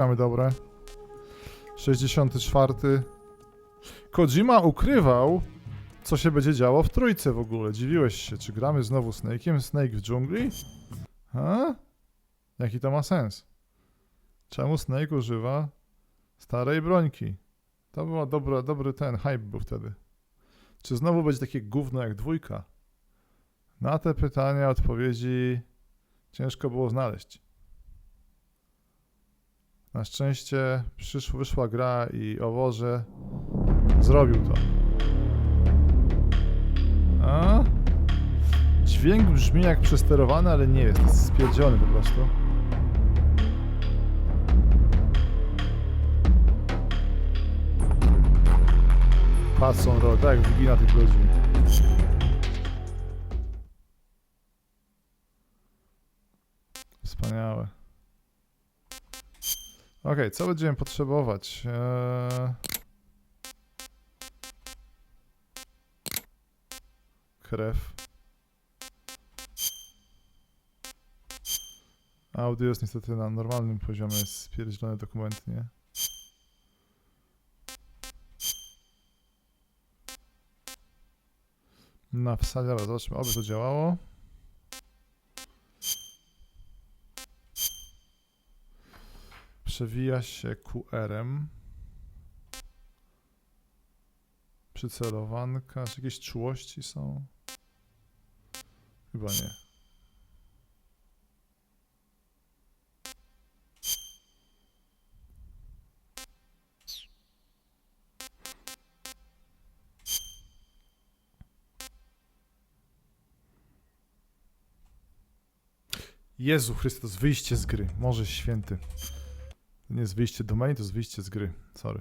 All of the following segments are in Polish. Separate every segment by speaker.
Speaker 1: Mamy dobre. 64. Kojima ukrywał, co się będzie działo w trójce w ogóle. Dziwiłeś się, czy gramy znowu Snake'iem? Snake w dżungli? Ha? Jaki to ma sens? Czemu Snake używa starej brońki? To był dobry ten hype był wtedy. Czy znowu będzie takie gówno jak dwójka? Na te pytania odpowiedzi ciężko było znaleźć. Na szczęście wyszła gra i Oworze zrobił to. A? Dźwięk brzmi jak przesterowany, ale nie jest. Jest spierdziony po prostu. Patrzą rolę, tak jak wygina tych ludzi. Wspaniałe. Okej, co będziemy potrzebować? Krew. Audio jest niestety na normalnym poziomie, jest spierdzielony dokument, nie? Na wsadzie, dobra, zobaczmy, oby to działało. Przewija się QR-em. Przycelowanka. Czy jakieś czułości są? Chyba nie. Jezu Chryste, to jest wyjście z gry. Może święty. To nie jest wyjście do main, to jest wyjście z gry. Sorry.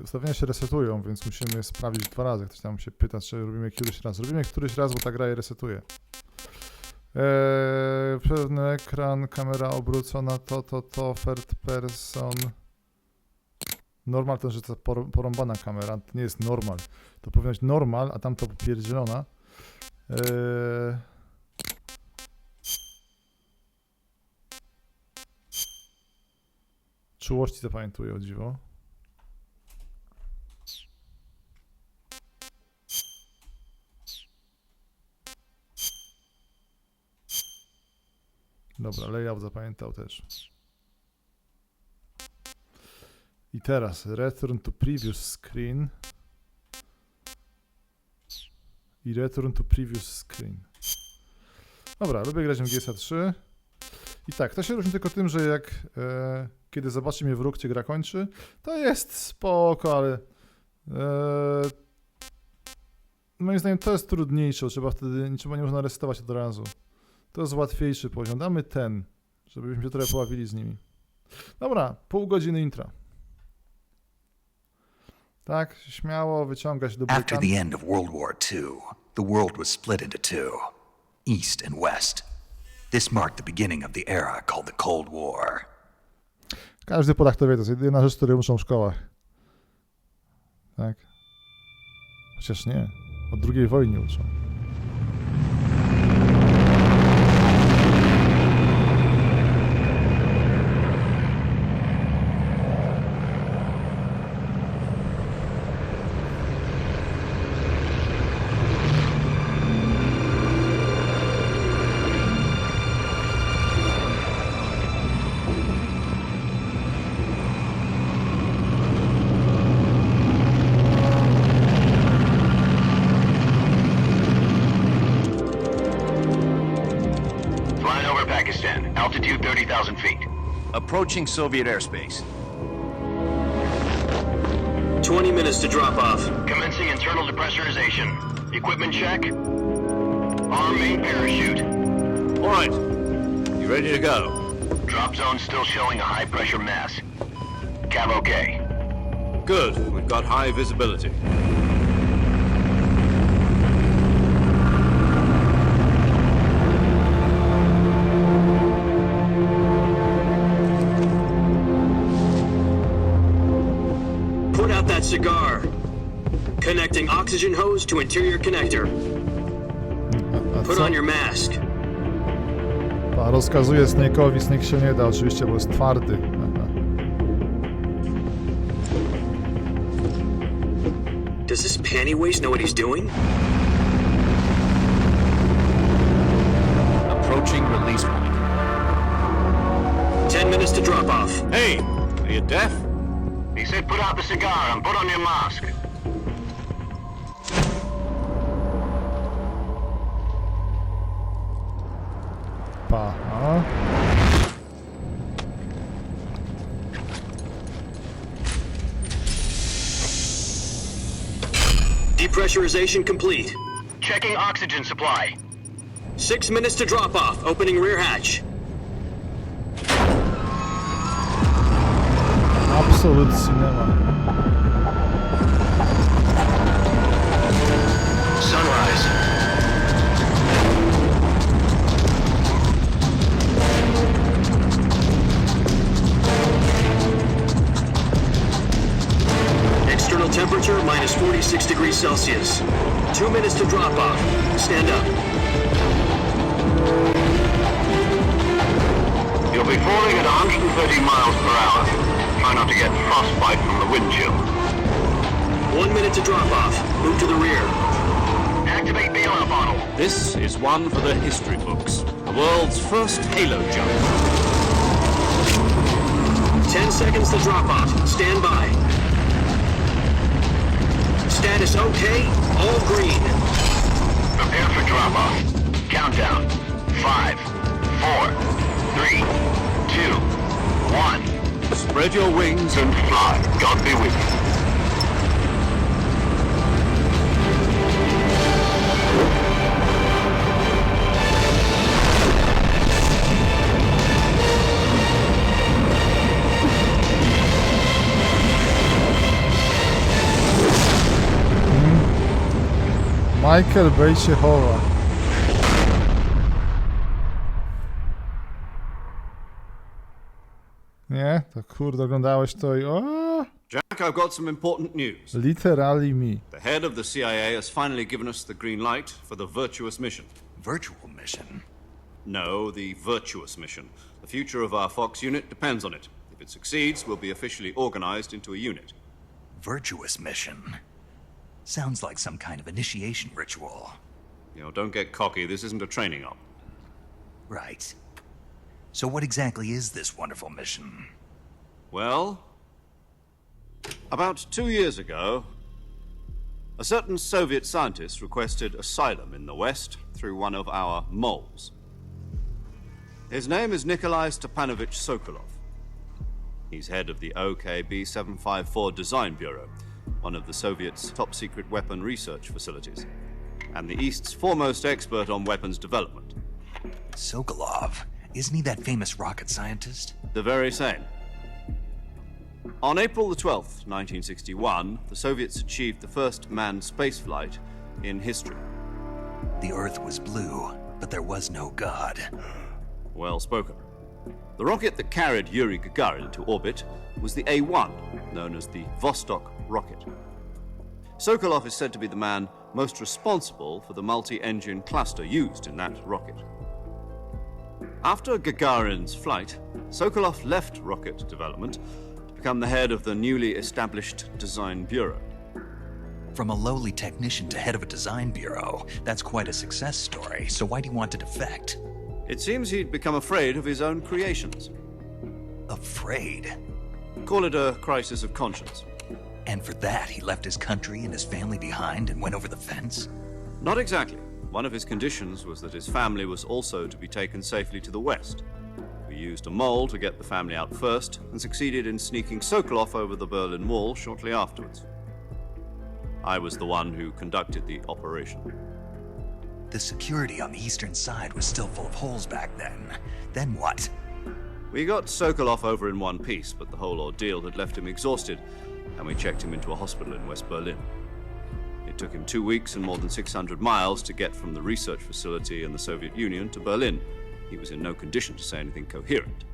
Speaker 1: Ustawienia się resetują, więc musimy je sprawdzić 2 razy. Ktoś tam się pyta, czy robimy któryś raz. Robimy któryś raz, bo ta gra je resetuje. Pewny ekran, kamera obrócona, to, third person. Normal to, że to porąbana kamera, to nie jest normal. To powinno być normal, a tam to popierdzielona. Czułości zapamiętuję, o dziwo. Dobra, layout zapamiętał też. I teraz return to previous screen. I return to previous screen. Dobra, lubię grać w GSA 3. I tak, to się różni tylko tym, że jak kiedy zobaczy mnie wróg, gdzie gra kończy, to jest spoko, ale moim zdaniem to jest trudniejsze, trzeba nie można resetować od razu. To jest łatwiejszy poziom. Damy ten, żebyśmy się trochę poławili z nimi. Dobra, pół godziny intra. Tak, śmiało wyciągać do
Speaker 2: After the end of World War II, the world was split into two, East and West. This marked the beginning of the era called the Cold War.
Speaker 1: Każdy Polak to wie, to jest jedyna rzecz, której uczą w szkołach. Tak? Chociaż nie. Od II wojny uczą.
Speaker 3: Altitude 30,000 feet.
Speaker 4: Approaching Soviet airspace.
Speaker 5: 20 minutes to drop off.
Speaker 3: Commencing internal depressurization. Equipment check. Arm main parachute.
Speaker 4: All right. You ready to go?
Speaker 3: Drop zone still showing a high pressure mass. Cav okay.
Speaker 4: Good. We've got high visibility.
Speaker 5: Put out that cigar. Connecting oxygen hose to interior connector.
Speaker 1: A
Speaker 5: Put
Speaker 1: co?
Speaker 5: on your mask.
Speaker 1: A rozkazuje Snake'owi, Snake się nie da oczywiście, bo jest twardy. Aha.
Speaker 5: Does this pantywaist know what he's doing?
Speaker 4: Approaching release point.
Speaker 5: 10 minutes to drop off.
Speaker 4: Hey, are you deaf?
Speaker 3: He said put out the cigar and put on your mask.
Speaker 1: Pa. A?
Speaker 5: Depressurization complete.
Speaker 3: Checking oxygen supply.
Speaker 5: 6 minutes to drop off. Opening rear hatch.
Speaker 1: Absolut cinema.
Speaker 3: Sunrise.
Speaker 5: External temperature minus 46 degrees Celsius. 2 minutes to drop off. Stand up.
Speaker 3: You'll be falling at 130 miles per hour. Try not to get frostbite from the wind chill.
Speaker 5: 1 minute to drop off. Move to the rear.
Speaker 3: Activate bailout bottle.
Speaker 4: This is one for the history books. The world's first halo jump.
Speaker 5: 10 seconds to drop off. Stand by. Status okay. All green.
Speaker 3: Prepare for drop-off. Countdown. 5, 4, 3, 2, 1.
Speaker 4: Spread your wings
Speaker 3: And fly. God be with you.
Speaker 1: Michael Bay się chowa. Nie? To kurde, oglądałeś to i o,
Speaker 4: Jack, I've got some important news.
Speaker 1: literally me.
Speaker 4: The head of the CIA has finally given us the green light for the virtuous mission.
Speaker 2: Virtual mission?
Speaker 4: No, the virtuous mission. The future of our Fox unit depends on it. If it succeeds, we'll be officially organized into a unit.
Speaker 2: Virtuous mission? Sounds like some kind of initiation ritual.
Speaker 4: You know, don't get cocky. This isn't a training op.
Speaker 2: Right. So what exactly is this wonderful mission?
Speaker 4: Well, about 2 years ago, a certain Soviet scientist requested asylum in the West through one of our moles. His name is Nikolai Stepanovich Sokolov. He's head of the OKB 754 Design Bureau, one of the Soviets' top-secret weapon research facilities, and the East's foremost expert on weapons development.
Speaker 2: Sokolov. Isn't he that famous rocket scientist?
Speaker 4: The very same. On April the 12th, 1961, the Soviets achieved the first manned spaceflight in history.
Speaker 2: The Earth was blue, but there was no God.
Speaker 4: Well spoken. The rocket that carried Yuri Gagarin into orbit was the A-1, known as the Vostok rocket. Sokolov is said to be the man most responsible for the multi-engine cluster used in that rocket. After Gagarin's flight, Sokolov left rocket development to become the head of the newly established Design Bureau.
Speaker 2: From a lowly technician to head of a design bureau, that's quite a success story, so why do you want to defect?
Speaker 4: It seems he'd become afraid of his own creations.
Speaker 2: Afraid?
Speaker 4: Call it a crisis of conscience.
Speaker 2: And for that, he left his country and his family behind and went over the fence?
Speaker 4: Not exactly. One of his conditions was that his family was also to be taken safely to the West. We used a mole to get the family out first and succeeded in sneaking Sokolov over the Berlin Wall shortly afterwards. I was the one who conducted the operation.
Speaker 2: The security on the eastern side was still full of holes back then. Then what?
Speaker 4: We got Sokolov over in one piece, but the whole ordeal had left him exhausted, and we checked him into a hospital in West Berlin. It took him 2 weeks and more than 600 miles to get from the research facility in the Soviet Union to Berlin. He was in no condition to say anything coherent.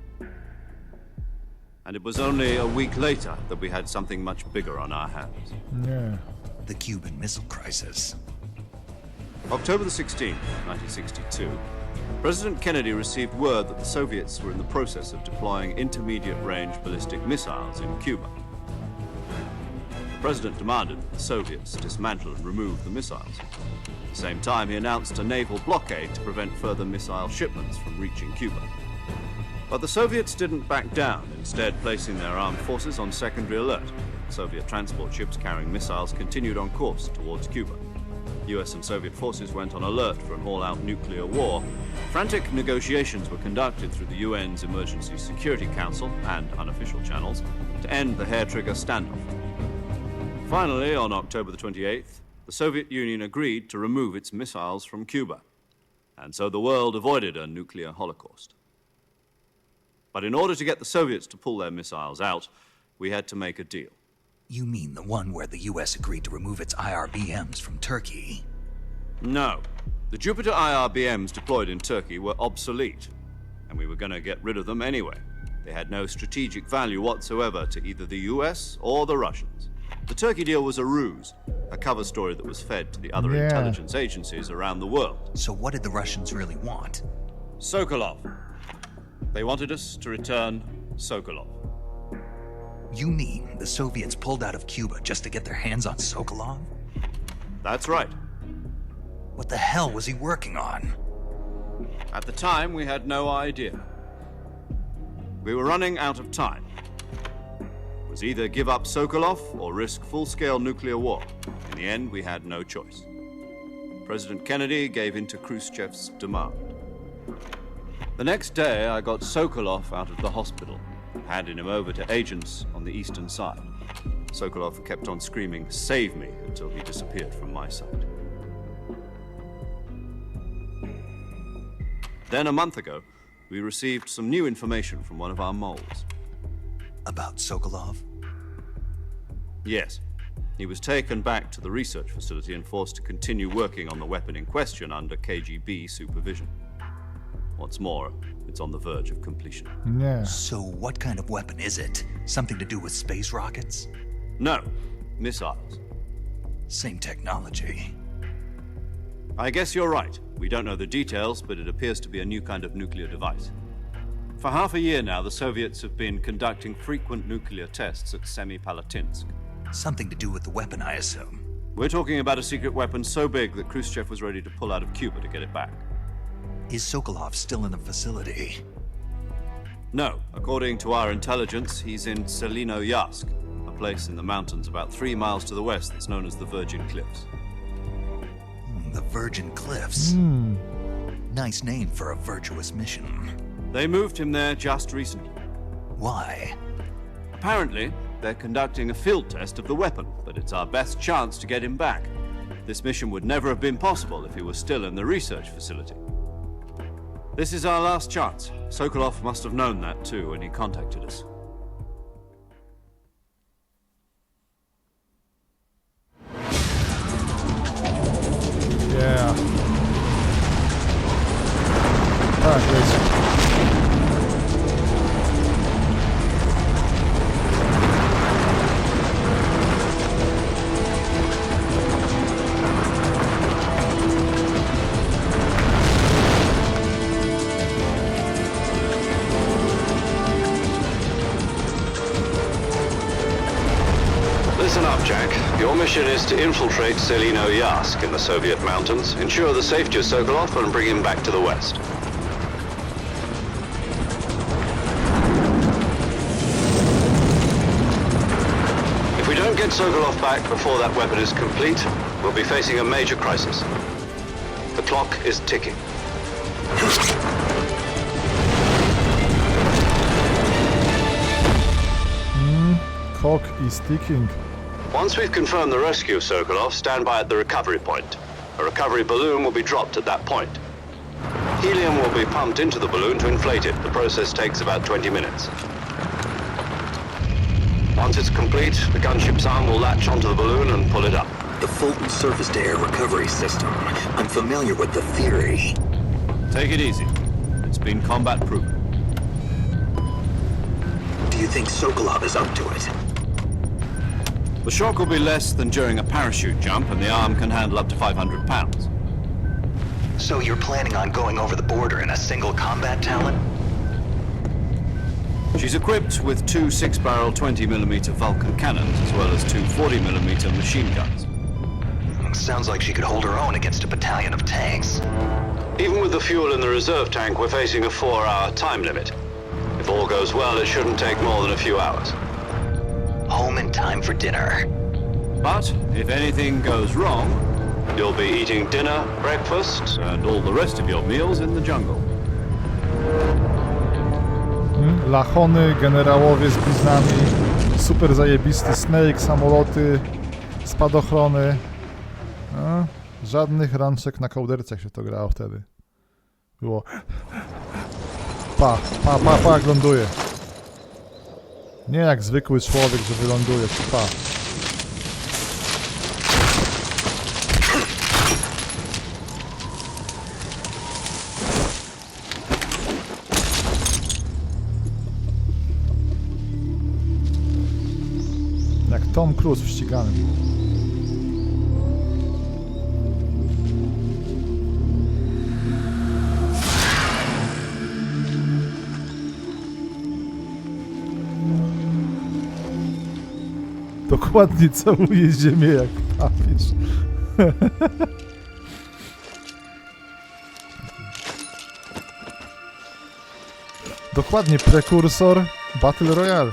Speaker 4: And it was only a week later that we had something much bigger on our hands.
Speaker 1: Nie.
Speaker 2: The Cuban Missile Crisis.
Speaker 4: October the 16th, 1962, President Kennedy received word that the Soviets were in the process of deploying intermediate-range ballistic missiles in Cuba. The president demanded that the Soviets dismantle and remove the missiles. At the same time, he announced a naval blockade to prevent further missile shipments from reaching Cuba. But the Soviets didn't back down, instead placing their armed forces on secondary alert. Soviet transport ships carrying missiles continued on course towards Cuba. US and Soviet forces went on alert for an all-out nuclear war. Frantic negotiations were conducted through the UN's Emergency Security Council and unofficial channels to end the hair-trigger standoff. Finally, on October the 28th, the Soviet Union agreed to remove its missiles from Cuba. And so the world avoided a nuclear holocaust. But in order to get the Soviets to pull their missiles out, we had to make a deal.
Speaker 2: You mean the one where the US agreed to remove its IRBMs from Turkey?
Speaker 4: No. The Jupiter IRBMs deployed in Turkey were obsolete, and we were going to get rid of them anyway. They had no strategic value whatsoever to either the US or the Russians. The Turkey deal was a ruse, a cover story that was fed to the other intelligence agencies around the world.
Speaker 2: So what did the Russians really want?
Speaker 4: Sokolov. They wanted us to return Sokolov.
Speaker 2: You mean the Soviets pulled out of Cuba just to get their hands on Sokolov?
Speaker 4: That's right.
Speaker 2: What the hell was he working on?
Speaker 4: At the time, we had no idea. We were running out of time. It was either give up Sokolov or risk full-scale nuclear war. In the end, we had no choice. President Kennedy gave in to Khrushchev's demand. The next day, I got Sokolov out of the hospital, handing him over to agents on the eastern side. Sokolov kept on screaming, "Save me," until he disappeared from my sight. Then a month ago, we received some new information from one of our moles.
Speaker 2: About Sokolov?
Speaker 4: Yes. He was taken back to the research facility and forced to continue working on the weapon in question under KGB supervision. What's more, it's on the verge of completion.
Speaker 1: Nie.
Speaker 2: So what kind of weapon is it? Something to do with space rockets?
Speaker 4: No, missiles.
Speaker 2: Same technology.
Speaker 4: I guess you're right. We don't know the details, but it appears to be a new kind of nuclear device. For half a year now, the Soviets have been conducting frequent nuclear tests at Semipalatinsk.
Speaker 2: Something to do with the weapon, I assume.
Speaker 4: We're talking about a secret weapon so big that Khrushchev was ready to pull out of Cuba to get it back.
Speaker 2: Is Sokolov still in the facility?
Speaker 4: No, according to our intelligence, he's in Selinoyarsk, a place in the mountains about 3 miles to the west that's known as the Virgin Cliffs.
Speaker 2: The Virgin Cliffs. Nice name for a virtuous mission.
Speaker 4: They moved him there just recently.
Speaker 2: Why?
Speaker 4: Apparently, they're conducting a field test of the weapon, but it's our best chance to get him back. This mission would never have been possible if he was still in the research facility. This is our last chance. Sokolov must have known that too when he contacted us.
Speaker 1: Yeah. Tak, jest.
Speaker 3: Listen up, Jack. Your mission is to infiltrate Selinoyarsk in the Soviet mountains, ensure the safety of Sokolov, and bring him back to the west. If we don't get Sokolov back before that weapon is complete, we'll be facing a major crisis. The clock is ticking.
Speaker 1: Clock is ticking.
Speaker 3: Once we've confirmed the rescue of Sokolov, stand by at the recovery point. A recovery balloon will be dropped at that point. Helium will be pumped into the balloon to inflate it. The process takes about 20 minutes. Once it's complete, the gunship's arm will latch onto the balloon and pull it up.
Speaker 5: The Fulton surface-to-air recovery system. I'm familiar with the theory.
Speaker 4: Take it easy. It's been combat proven.
Speaker 5: Do you think Sokolov is up to it?
Speaker 4: The shock will be less than during a parachute jump, and the arm can handle up to 500 pounds.
Speaker 2: So you're planning on going over the border in a single combat talent?
Speaker 4: She's equipped with two 6-barrel 20mm Vulcan cannons, as well as two 40mm machine guns.
Speaker 2: Sounds like she could hold her own against a battalion of tanks.
Speaker 3: Even with the fuel in the reserve tank, we're facing a 4-hour time limit. If all goes well, it shouldn't take more than a few hours.
Speaker 2: Home in time for dinner.
Speaker 4: But if anything goes wrong,
Speaker 3: You'll be eating dinner, breakfast,
Speaker 4: and all the rest of your meals in the jungle.
Speaker 1: Lachony, generałowie z bliznami, super zajebisty Snake, samoloty, spadochrony. Żadnych rączek na kołderce, jak się to grało wtedy. Było... Pa, jak ląduje. Nie jak zwykły człowiek, że wyląduje, pa. Jak Tom Cruise w ściganym. Dokładnie całuje ziemię jak papież. Dokładnie prekursor Battle Royale.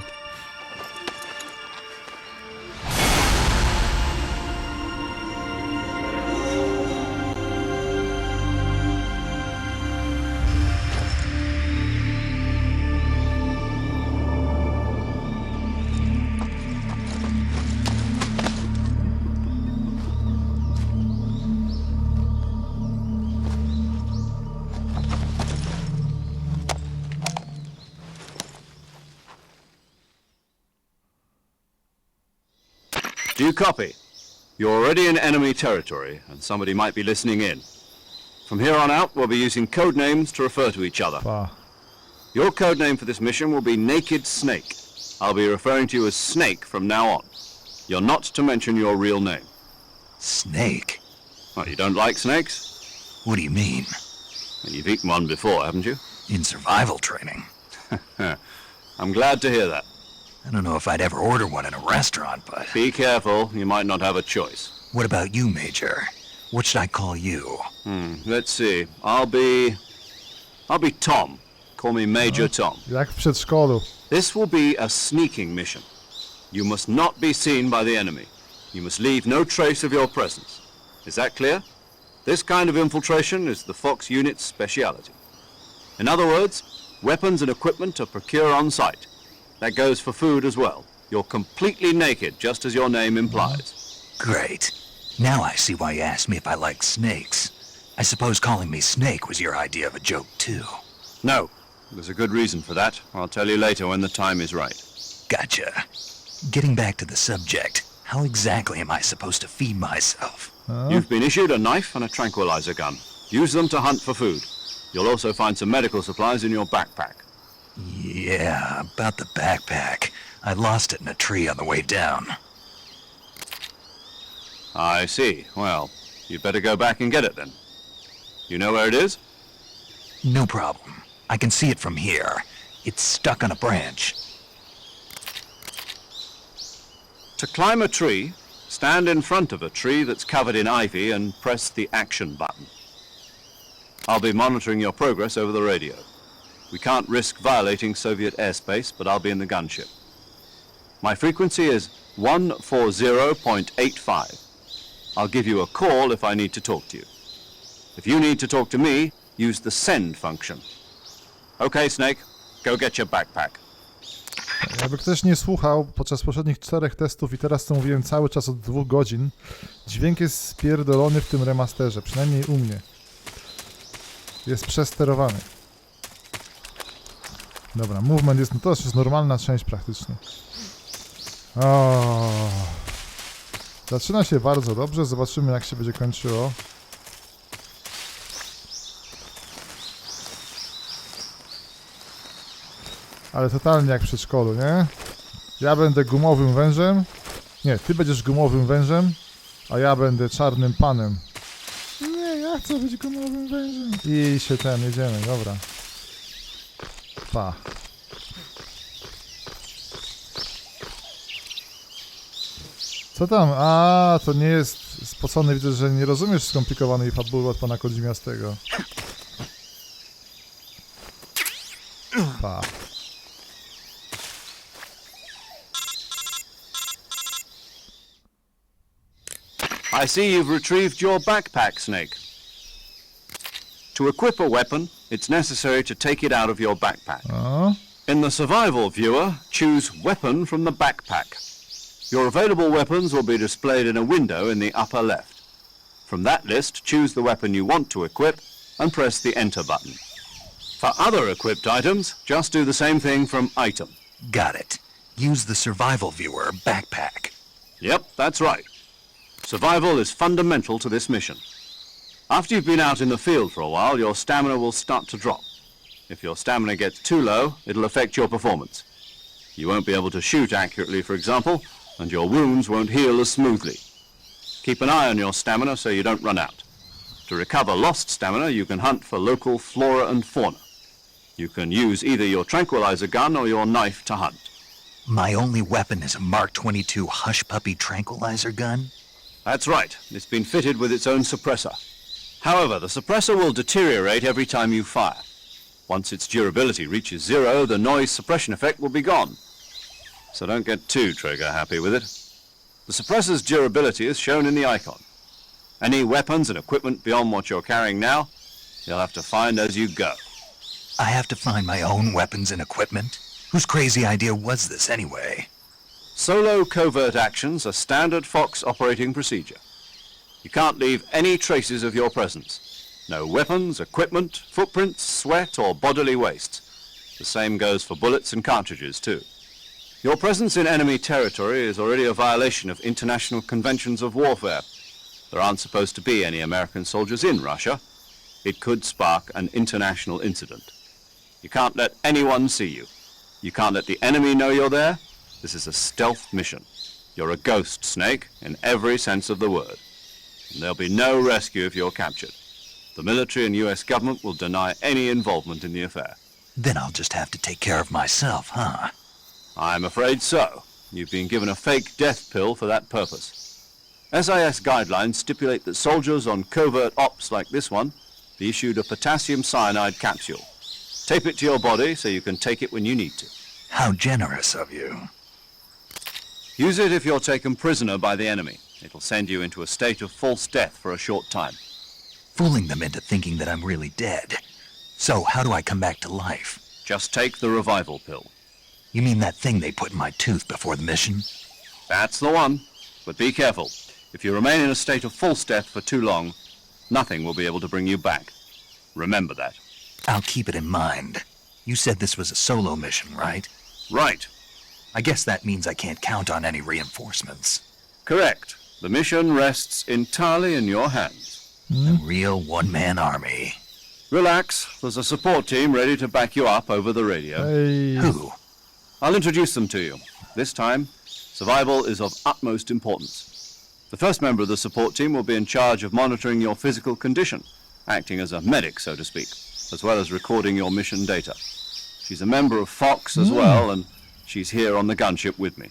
Speaker 4: Do you copy? You're already in enemy territory, and somebody might be listening in. From here on out, we'll be using code names to refer to each other.
Speaker 1: Pa.
Speaker 4: Your code name for this mission will be Naked Snake. I'll be referring to you as Snake from now on. You're not to mention your real name.
Speaker 2: Snake?
Speaker 4: Well, you don't like snakes?
Speaker 2: What do you mean?
Speaker 4: Well, you've eaten one before, haven't you?
Speaker 2: In survival training?
Speaker 4: I'm glad to hear that.
Speaker 2: I don't know if I'd ever order one in a restaurant, but...
Speaker 4: Be careful, you might not have a choice.
Speaker 2: What about you, Major? What should I call you?
Speaker 4: Let's see. I'll be Tom. Call me Major Tom.
Speaker 1: Jak w przedszkolu.
Speaker 4: This will be a sneaking mission. You must not be seen by the enemy. You must leave no trace of your presence. Is that clear? This kind of infiltration is the Fox unit's speciality. In other words, weapons and equipment are procured on site. That goes for food as well. You're completely naked, just as your name implies.
Speaker 2: Great. Now I see why you asked me if I like snakes. I suppose calling me Snake was your idea of a joke, too.
Speaker 4: No, there's a good reason for that. I'll tell you later when the time is right.
Speaker 2: Gotcha. Getting back to the subject, how exactly am I supposed to feed myself?
Speaker 4: You've been issued a knife and a tranquilizer gun. Use them to hunt for food. You'll also find some medical supplies in your backpack.
Speaker 2: Yeah, about the backpack. I lost it in a tree on the way down.
Speaker 4: I see. Well, you'd better go back and get it then. You know where it is?
Speaker 2: No problem. I can see it from here. It's stuck on a branch.
Speaker 4: To climb a tree, stand in front of a tree that's covered in ivy and press the action button. I'll be monitoring your progress over the radio. We can't risk violating Soviet airspace, but I'll be in the gunship. My frequency is 140.85. I'll give you a call if I need to talk to you. If you need to talk to me, use the send function. Okay, Snake, go get your backpack.
Speaker 1: Jakby ktoś nie słuchał podczas poprzednich 4 testów i teraz to mówiłem cały czas od 2 godzin, dźwięk jest spierdolony w tym remasterze, przynajmniej u mnie. Jest przesterowany. Dobra, movement jest, no to już jest normalna część praktycznie. O. Zaczyna się bardzo dobrze, zobaczymy jak się będzie kończyło. Ale totalnie jak w przedszkolu, nie? Ja będę gumowym wężem. Nie, ty będziesz gumowym wężem, a ja będę czarnym panem. Nie, ja chcę być gumowym wężem. I się jedziemy, dobra. Pa. Co tam? A, to nie jest spocony, widzę, że nie rozumiesz skomplikowanej fabuły od pana Kodzimiastego. Pa.
Speaker 4: I see you've retrieved your backpack, Snake. To equip a weapon, it's necessary to take it out of your backpack.
Speaker 1: O.
Speaker 4: In the survival viewer, choose Weapon from the backpack. Your available weapons will be displayed in a window in the upper left. From that list, choose the weapon you want to equip and press the Enter button. For other equipped items, just do the same thing from Item.
Speaker 2: Got it. Use the survival viewer backpack.
Speaker 4: Yep, that's right. Survival is fundamental to this mission. After you've been out in the field for a while, your stamina will start to drop. If your stamina gets too low, it'll affect your performance. You won't be able to shoot accurately, for example, and your wounds won't heal as smoothly. Keep an eye on your stamina so you don't run out. To recover lost stamina, you can hunt for local flora and fauna. You can use either your tranquilizer gun or your knife to hunt.
Speaker 2: My only weapon is a Mark 22 Hush Puppy tranquilizer gun?
Speaker 4: That's right. It's been fitted with its own suppressor. However, the suppressor will deteriorate every time you fire. Once its durability reaches 0, the noise suppression effect will be gone. So don't get too trigger happy with it. The suppressor's durability is shown in the icon. Any weapons and equipment beyond what you're carrying now, you'll have to find as you go.
Speaker 2: I have to find my own weapons and equipment? Whose crazy idea was this anyway?
Speaker 4: Solo covert actions are standard Fox operating procedure. You can't leave any traces of your presence. No weapons, equipment, footprints, sweat, or bodily waste. The same goes for bullets and cartridges, too. Your presence in enemy territory is already a violation of international conventions of warfare. There aren't supposed to be any American soldiers in Russia. It could spark an international incident. You can't let anyone see you. You can't let the enemy know you're there. This is a stealth mission. You're a ghost, Snake, in every sense of the word. And there'll be no rescue if you're captured. The military and US government will deny any involvement in the affair.
Speaker 2: Then I'll just have to take care of myself, huh?
Speaker 4: I'm afraid so. You've been given a fake death pill for that purpose. SIS guidelines stipulate that soldiers on covert ops like this one be issued a potassium cyanide capsule. Tape it to your body so you can take it when you need to.
Speaker 2: How generous of you.
Speaker 4: Use it if you're taken prisoner by the enemy. It'll send you into a state of false death for a short time.
Speaker 2: Fooling them into thinking that I'm really dead. So how do I come back to life?
Speaker 4: Just take the revival pill.
Speaker 2: You mean that thing they put in my tooth before the mission?
Speaker 4: That's the one. But be careful. If you remain in a state of false death for too long, nothing will be able to bring you back. Remember that.
Speaker 2: I'll keep it in mind. You said this was a solo mission, right?
Speaker 4: Right.
Speaker 2: I guess that means I can't count on any reinforcements.
Speaker 4: Correct. The mission rests entirely in your hands.
Speaker 2: A real one-man army.
Speaker 4: Relax. There's a support team ready to back you up over the radio.
Speaker 1: Ej,
Speaker 2: Who?
Speaker 4: I'll introduce them to you. This time, survival is of utmost importance. The first member of the support team will be in charge of monitoring your physical condition, acting as a medic, so to speak, as well as recording your mission data. She's a member of Fox as well, and she's here on the gunship with me.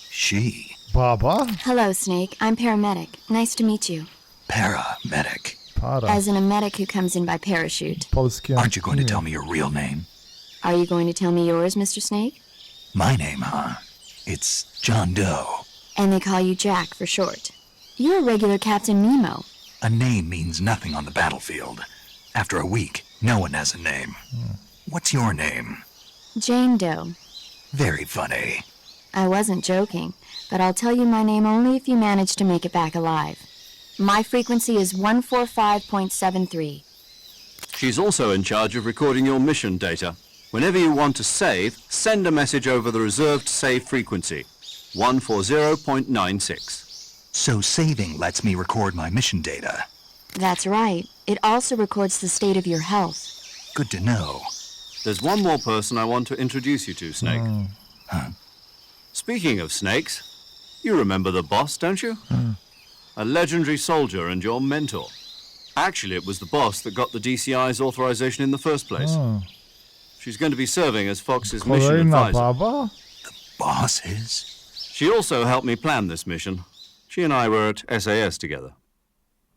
Speaker 2: She.
Speaker 1: baba?
Speaker 6: Hello, Snake. I'm paramedic. Nice to meet you.
Speaker 2: Paramedic.
Speaker 1: Para.
Speaker 6: As in a medic who comes in by parachute.
Speaker 1: Polskie
Speaker 2: Aren't you going to
Speaker 1: imię.
Speaker 2: tell me your real name?
Speaker 6: Are you going to tell me yours, Mr. Snake?
Speaker 2: My name, huh? It's John Doe.
Speaker 6: And they call you Jack for short. You're a regular Captain Nemo.
Speaker 2: A name means nothing on the battlefield. After a week, no one has a name. What's your name?
Speaker 6: Jane Doe.
Speaker 2: Very funny.
Speaker 6: I wasn't joking, but I'll tell you my name only if you manage to make it back alive. My frequency is 145.73.
Speaker 4: She's also in charge of recording your mission data. Whenever you want to save, send a message over the reserved save frequency. 140.96.
Speaker 2: So saving lets me record my mission data.
Speaker 6: That's right. It also records the state of your health.
Speaker 2: Good to know.
Speaker 4: There's one more person I want to introduce you to, Snake. Speaking of snakes, you remember the boss, don't you? A legendary soldier and your mentor. Actually, it was the boss that got the DCI's authorization in the first place. She's going to be serving as Fox's mission
Speaker 1: Kolejna
Speaker 4: advisor.
Speaker 1: baba?
Speaker 2: Boss is?
Speaker 4: She also helped me plan this mission. She and I were at SAS together.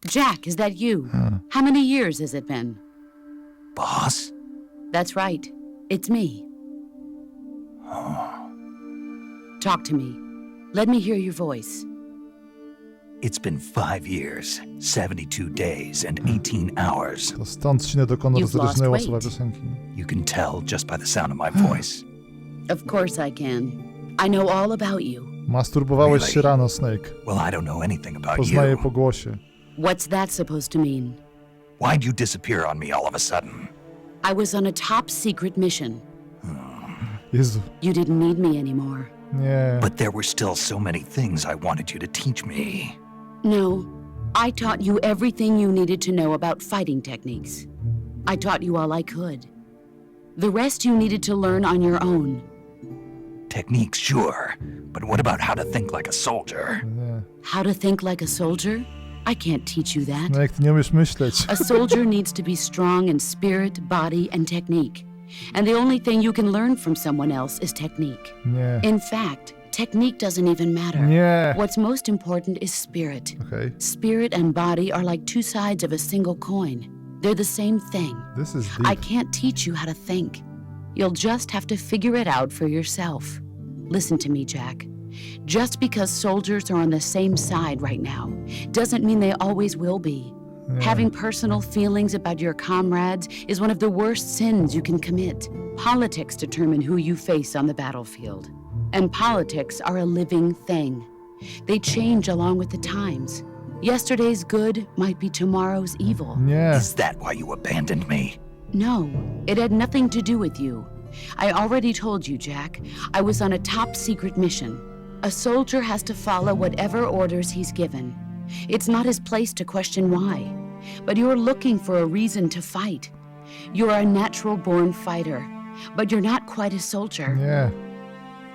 Speaker 7: Jack, is that you? How many years has it been?
Speaker 2: Boss?
Speaker 7: That's right. It's me. Talk to me. Let me hear your voice.
Speaker 2: It's been 5 years, 72 days, and 18 hours.
Speaker 1: To stąd się nie do końca
Speaker 7: You've lost
Speaker 1: rozrycznęła
Speaker 7: weight.
Speaker 1: słowa piosenki.
Speaker 2: You can tell just by the sound of my voice.
Speaker 7: Of course I can. I know all about you.
Speaker 1: Masturbowałeś
Speaker 2: Really?
Speaker 1: się rano, Snake.
Speaker 2: Well, I don't know anything about
Speaker 1: Poznaję
Speaker 2: you.
Speaker 1: po głosie.
Speaker 7: What's that supposed to mean?
Speaker 2: Why'd you disappear on me all of a sudden?
Speaker 7: I was on a top secret mission.
Speaker 1: Jezu,
Speaker 7: You didn't need me anymore.
Speaker 1: nie.
Speaker 2: But there were still so many things I wanted you to teach me.
Speaker 7: No, I taught you everything you needed to know about fighting techniques. I taught you all I could. The rest you needed to learn on your own.
Speaker 2: Techniques, sure. But what about how to think like a soldier?
Speaker 1: Nie.
Speaker 7: How to think like a soldier? I can't teach you that.
Speaker 1: No jak ty nie umiesz myśleć.
Speaker 7: A soldier needs to be strong in spirit, body, and technique. And the only thing you can learn from someone else is technique.
Speaker 1: Nie.
Speaker 7: In fact, technique doesn't even matter.
Speaker 1: Nie.
Speaker 7: What's most important is spirit.
Speaker 1: Okej.
Speaker 7: Spirit and body are like two sides of a single coin. They're the same thing.
Speaker 1: This is
Speaker 7: I
Speaker 1: deep.
Speaker 7: can't teach you how to think. You'll just have to figure it out for yourself. Listen to me, Jack. Just because soldiers are on the same side right now doesn't mean they always will be. Having personal feelings about your comrades is one of the worst sins you can commit. Politics determine who you face on the battlefield. And politics are a living thing. They change along with the times. Yesterday's good might be tomorrow's evil.
Speaker 1: Nie.
Speaker 2: Is that why you abandoned me?
Speaker 7: No, it had nothing to do with you. I already told you, Jack. I was on a top secret mission. A soldier has to follow whatever orders he's given. It's not his place to question why. But you're looking for a reason to fight. You're a natural-born fighter, but you're not quite a soldier.
Speaker 1: Nie.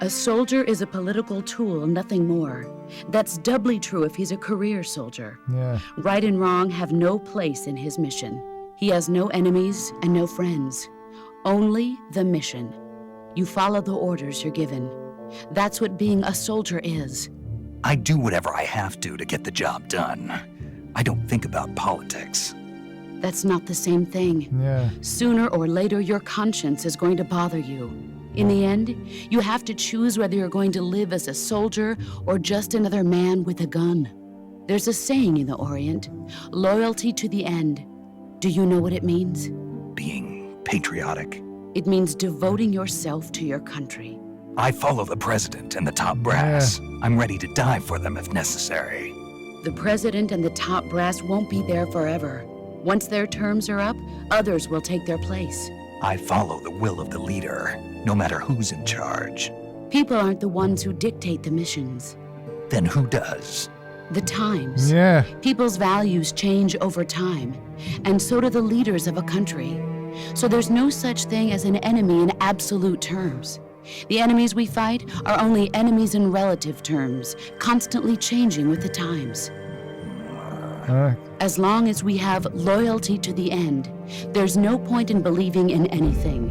Speaker 7: A soldier is a political tool, nothing more. That's doubly true if he's a career soldier.
Speaker 1: Nie.
Speaker 7: Right and wrong have no place in his mission. He has no enemies and no friends. Only the mission. You follow the orders you're given. That's what being a soldier is.
Speaker 2: I do whatever I have to get the job done. I don't think about politics.
Speaker 7: That's not the same thing.
Speaker 1: Nie.
Speaker 7: Sooner or later, your conscience is going to bother you. In the end, you have to choose whether you're going to live as a soldier or just another man with a gun. There's a saying in the Orient, loyalty to the end. Do you know what it means?
Speaker 2: Being patriotic.
Speaker 7: It means devoting yourself to your country.
Speaker 2: I follow the president and the top brass. I'm ready to die for them if necessary.
Speaker 7: The president and the top brass won't be there forever. Once their terms are up, others will take their place.
Speaker 2: I follow the will of the leader, no matter who's in charge.
Speaker 7: People aren't the ones who dictate the missions.
Speaker 2: Then who does?
Speaker 7: The times.
Speaker 1: Nie.
Speaker 7: People's values change over time, and so do the leaders of a country. So there's no such thing as an enemy in absolute terms. The enemies we fight are only enemies in relative terms, constantly changing with the times.
Speaker 1: Tak.
Speaker 7: As long as we have loyalty to the end, there's no point in believing in anything,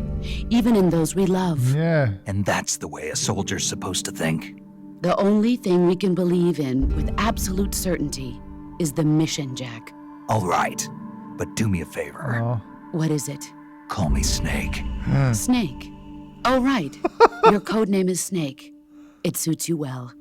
Speaker 7: even in those we love.
Speaker 1: Nie.
Speaker 2: And that's the way a soldier's supposed to think?
Speaker 7: The only thing we can believe in with absolute certainty is the mission, Jack.
Speaker 2: All right, but do me a favor.
Speaker 1: O.
Speaker 7: What is it?
Speaker 2: Call me Snake.
Speaker 7: Snake. Oh, right. Your code name is Snake. It suits you well.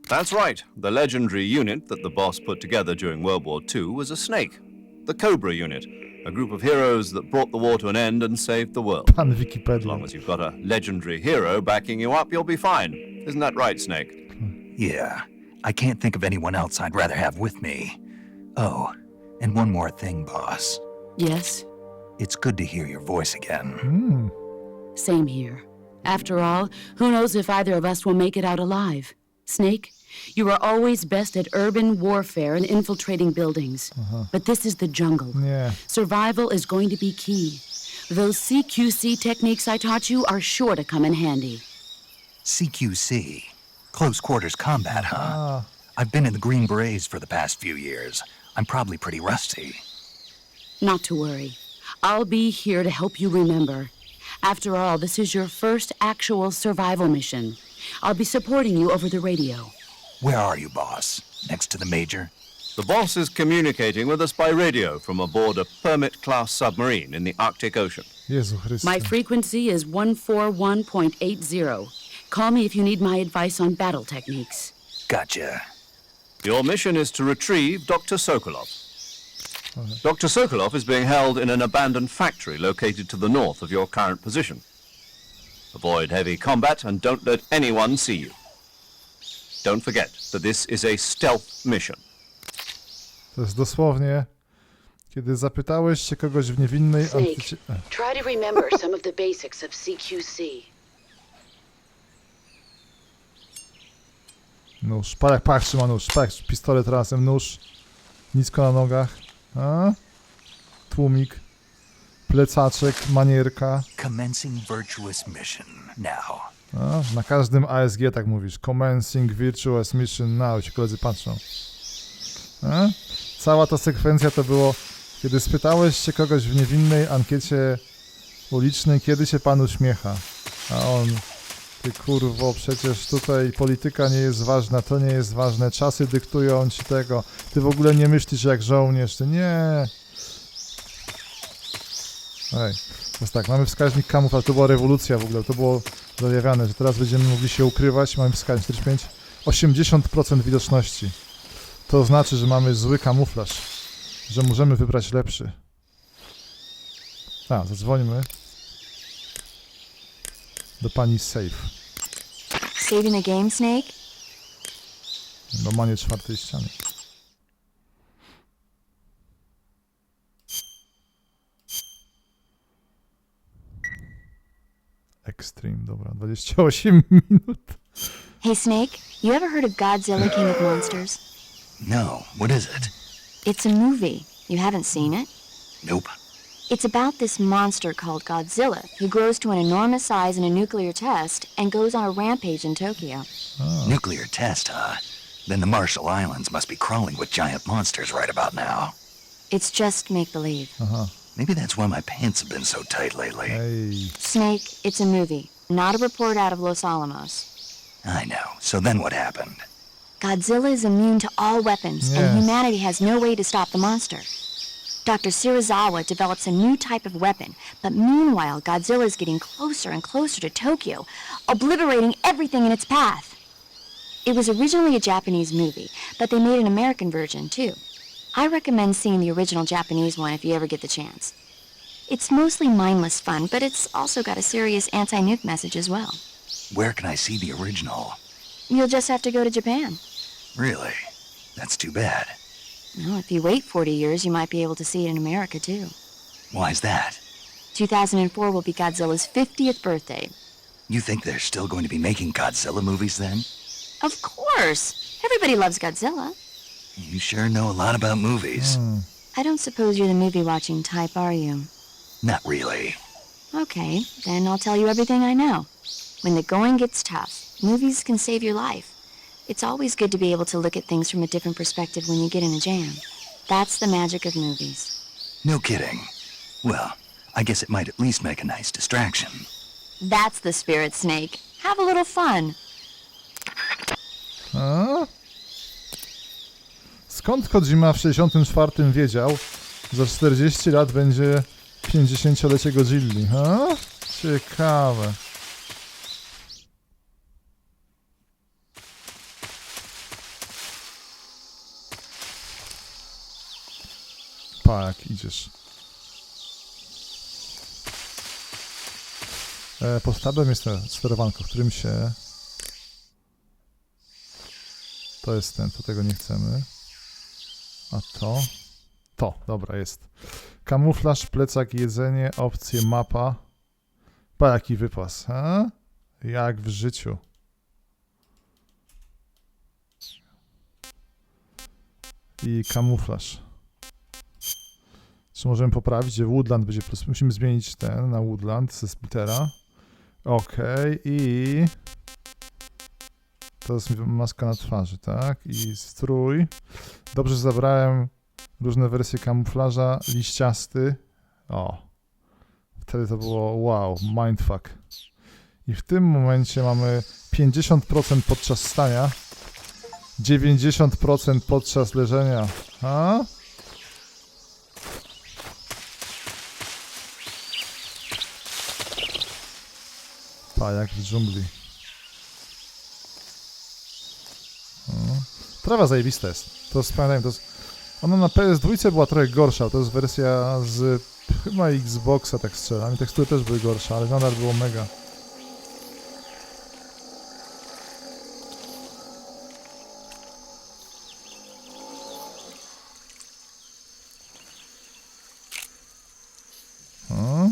Speaker 4: That's right. The legendary unit that the boss put together during World War II was a snake. The Cobra unit, a group of heroes that brought the war to an end and saved the world.
Speaker 1: Pan
Speaker 4: As
Speaker 1: Wikipedia.
Speaker 4: long as you've got a legendary hero backing you up, you'll be fine. Isn't that right, Snake?
Speaker 2: Yeah, I can't think of anyone else I'd rather have with me. Oh, and one more thing, boss.
Speaker 7: Yes,
Speaker 2: It's good to hear your voice again.
Speaker 7: same here. After all, who knows if either of us will make it out alive? Snake, you are always best at urban warfare and infiltrating buildings. But this is the jungle.
Speaker 1: Nie.
Speaker 7: Survival is going to be key. Those CQC techniques I taught you are sure to come in handy.
Speaker 2: CQC. Close quarters combat, huh? I've been in the Green Berets for the past few years. I'm probably pretty rusty.
Speaker 7: Not to worry. I'll be here to help you remember. After all, this is your first actual survival mission. I'll be supporting you over the radio.
Speaker 2: Where are you, boss? Next to the Major?
Speaker 4: The boss is communicating with us by radio from aboard a Permit-class submarine in the Arctic Ocean.
Speaker 1: Jezu Chryste.
Speaker 7: My frequency is 141.80. Call me if you need my advice on battle techniques.
Speaker 2: Gotcha.
Speaker 4: Your mission is to retrieve Dr. Sokolov. Dr. Sokolov is being held in an abandoned factory located to the north of your current position. Avoid heavy combat and don't let anyone see you. Don't forget that this is a stealth mission.
Speaker 1: To jest dosłownie, kiedy zapytałeś się kogoś w niewinnej
Speaker 7: Snake, try to remember some of the basics of CQC.
Speaker 1: Nóż. Pach trzyma nóż. Pach, pistolet razem, nóż. Nisko na nogach. A? Tłumik. Plecaczek, manierka.
Speaker 2: Commencing virtuous mission now.
Speaker 1: A? Na każdym ASG tak mówisz. Commencing virtuous mission now. Ci koledzy patrzą. A? Cała ta sekwencja to było, kiedy spytałeś się kogoś w niewinnej ankiecie ulicznej, kiedy się pan uśmiecha. A on... Ty kurwo, przecież tutaj polityka nie jest ważna, to nie jest ważne, czasy dyktują ci tego. Ty w ogóle nie myślisz jak żołnierz, ty nie. Ej, to jest tak, mamy wskaźnik kamuflaż, to była rewolucja w ogóle, to było zajawiane, że teraz będziemy mogli się ukrywać, mamy wskaźnik 45, 80% widoczności. To znaczy, że mamy zły kamuflaż, że możemy wybrać lepszy. A, zadzwońmy do pani Safe.
Speaker 6: Saving the game, Snake?
Speaker 1: Łamanie czwartej ściany. Extreme, dobra, 28 minut.
Speaker 6: Hey, Snake, you ever heard of Godzilla, King of Monsters?
Speaker 2: No, what is it?
Speaker 6: It's a movie. You haven't seen it?
Speaker 2: Nope.
Speaker 6: It's about this monster called Godzilla, who grows to an enormous size in a nuclear test and goes on a rampage in Tokyo.
Speaker 2: Nuclear test, huh? Then the Marshall Islands must be crawling with giant monsters right about now.
Speaker 6: It's just make-believe.
Speaker 2: Maybe that's why my pants have been so tight lately.
Speaker 1: Ej,
Speaker 6: Snake, it's a movie, not a report out of Los Alamos.
Speaker 2: I know. So then what happened?
Speaker 6: Godzilla is immune to all weapons,
Speaker 1: Yeah.
Speaker 6: and humanity has no way to stop the monster. Dr. Serizawa develops a new type of weapon, but meanwhile, Godzilla is getting closer and closer to Tokyo, obliterating everything in its path. It was originally a Japanese movie, but they made an American version, too. I recommend seeing the original Japanese one if you ever get the chance. It's mostly mindless fun, but it's also got a serious anti-nuke message as well.
Speaker 2: Where can I see the original?
Speaker 6: You'll just have to go to Japan.
Speaker 2: Really? That's too bad.
Speaker 6: Well, if you wait 40 years, you might be able to see it in America, too.
Speaker 2: Why's that?
Speaker 6: 2004 will be Godzilla's 50th birthday.
Speaker 2: You think they're still going to be making Godzilla movies then?
Speaker 6: Of course! Everybody loves Godzilla.
Speaker 2: You sure know a lot about movies.
Speaker 6: I don't suppose you're the movie-watching type, are you?
Speaker 2: Not really.
Speaker 6: Okay, then I'll tell you everything I know. When the going gets tough, movies can save your life. It's always good to be able to look at things from a different perspective when you get in a jam. That's the magic of movies.
Speaker 2: No kidding. Well, I guess it might at least make a nice distraction.
Speaker 6: That's the spirit, Snake. Have a little fun.
Speaker 1: A? Skąd Kojima w 64 wiedział, że za 40 lat będzie 50-lecie Godzilli? Ha? Ciekawe. Pa, jak idziesz. Pod tabem jest to sterowanko, w którym się... To jest ten, to tego nie chcemy. A to? To, dobra, jest. Kamuflaż, plecak, jedzenie, opcje, mapa. Pa, jaki wypas, ha? Jak w życiu. i kamuflaż. Czy możemy poprawić, że Woodland będzie plus. Musimy zmienić ten na Woodland ze splittera. Okej, i to jest maska na twarzy, tak? I strój. Dobrze, że zabrałem różne wersje kamuflaża, liściasty. O, wtedy to było wow, mindfuck. I w tym momencie mamy 50% podczas stania, 90% podczas leżenia. A? Pa, jak w dżungli. O. Trawa zajebista jest. To wspomniałem, to jest... Ona na PS2 była trochę gorsza, to jest wersja z chyba Xboxa, tak strzelam. I tekstury też były gorsze, ale nadal było mega. O.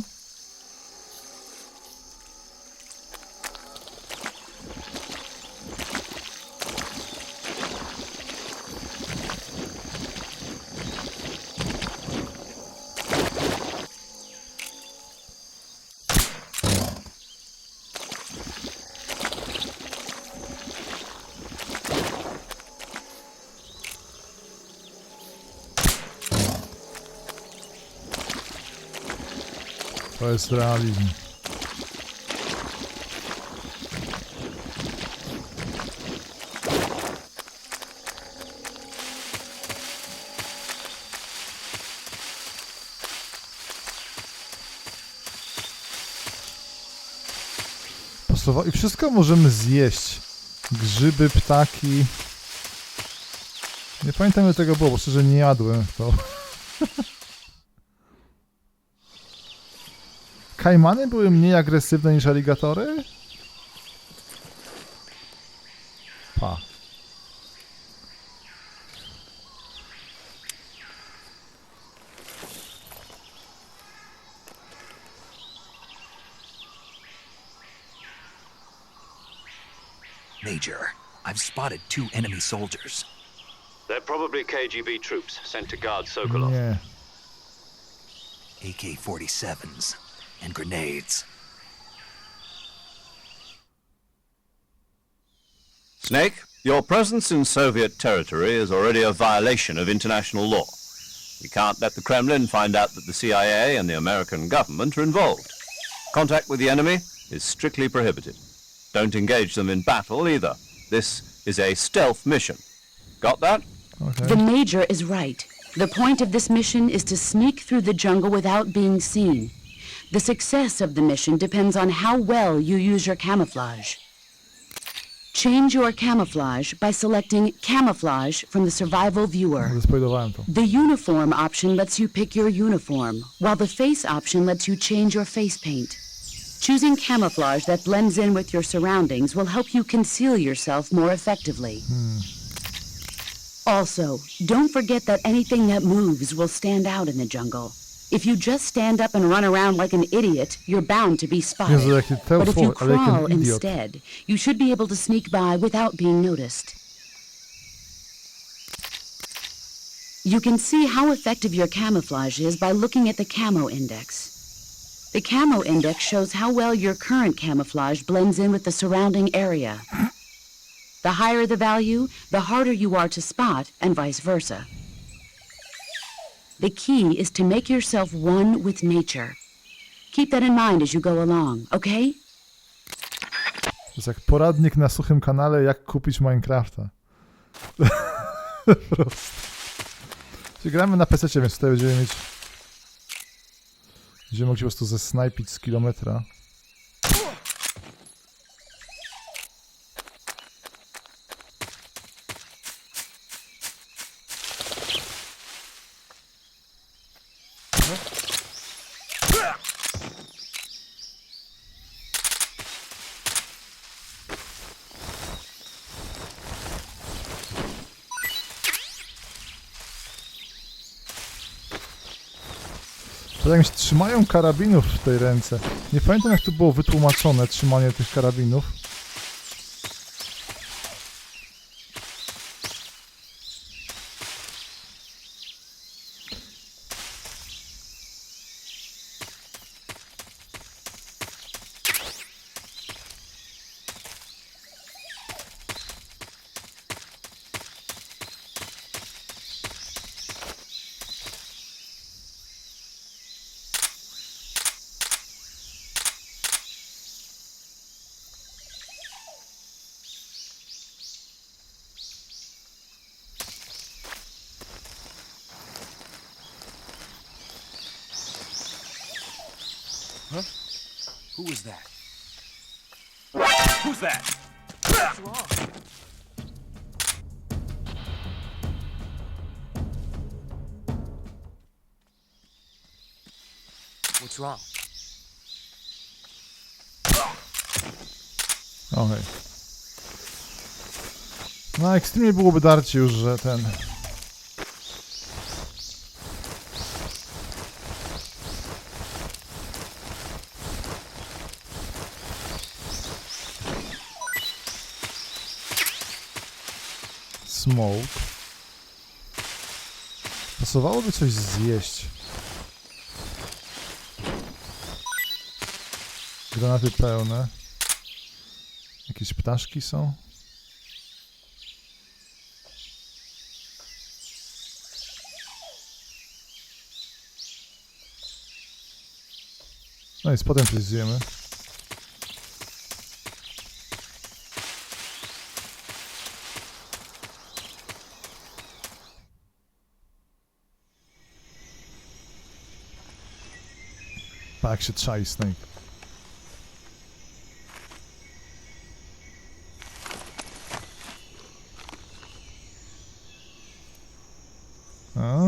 Speaker 1: To jest realizm. I wszystko możemy zjeść. Grzyby, ptaki. Nie pamiętam, ile tego było, bo szczerze nie jadłem w to. Kajmany były mniej agresywne niż aligatory? Pa.
Speaker 2: Major, I've spotted 2 enemy soldiers.
Speaker 3: They're probably KGB troops sent to guard Sokolov.
Speaker 1: Nie.
Speaker 2: AK-47s and grenades.
Speaker 4: Snake, your presence in Soviet territory is already a violation of international law. We can't let the Kremlin find out that the CIA and the American government are involved. Contact with the enemy is strictly prohibited. Don't engage them in battle either. This is a stealth mission. Got that?
Speaker 1: Okay.
Speaker 7: The Major is right. The point of this mission is to sneak through the jungle without being seen. The success of the mission depends on how well you use your camouflage. Change your camouflage by selecting Camouflage from the Survival Viewer.
Speaker 1: Zaspoilowałem to.
Speaker 7: The Uniform option lets you pick your uniform, while the Face option lets you change your face paint. Choosing camouflage that blends in with your surroundings will help you conceal yourself more effectively. Also, don't forget that anything that moves will stand out in the jungle. If you just stand up and run around like an idiot, you're bound to be spotted.
Speaker 1: Jezu, jaki
Speaker 7: But if you
Speaker 1: teufel, ale jak
Speaker 7: crawl
Speaker 1: idiot.
Speaker 7: instead, you should be able to sneak by without being noticed. You can see how effective your camouflage is by looking at the camo index. The camo index shows how well your current camouflage blends in with the surrounding area. The higher the value, the harder you are to spot, and vice versa. The key is to make yourself one with nature. Keep that in mind as you go along, okay?
Speaker 1: To jest jak poradnik na suchym kanale, jak kupić Minecrafta. Po prostu. Czyli gramy na PC, więc tutaj będziemy mogli po prostu zesnajpić z kilometra. To jakimś trzymają karabinów w tej ręce. Nie pamiętam, jak to było wytłumaczone, trzymanie tych karabinów.
Speaker 8: Who was that? Who's that?
Speaker 9: What's wrong? What's wrong?
Speaker 1: Okej. No, ekstremnie byłoby darcie już, że ten... Smoke. Pasowałoby coś zjeść. Granaty pełne. Jakieś ptaszki są? No i potem coś zjemy. Pa, jak się czai Snake. A,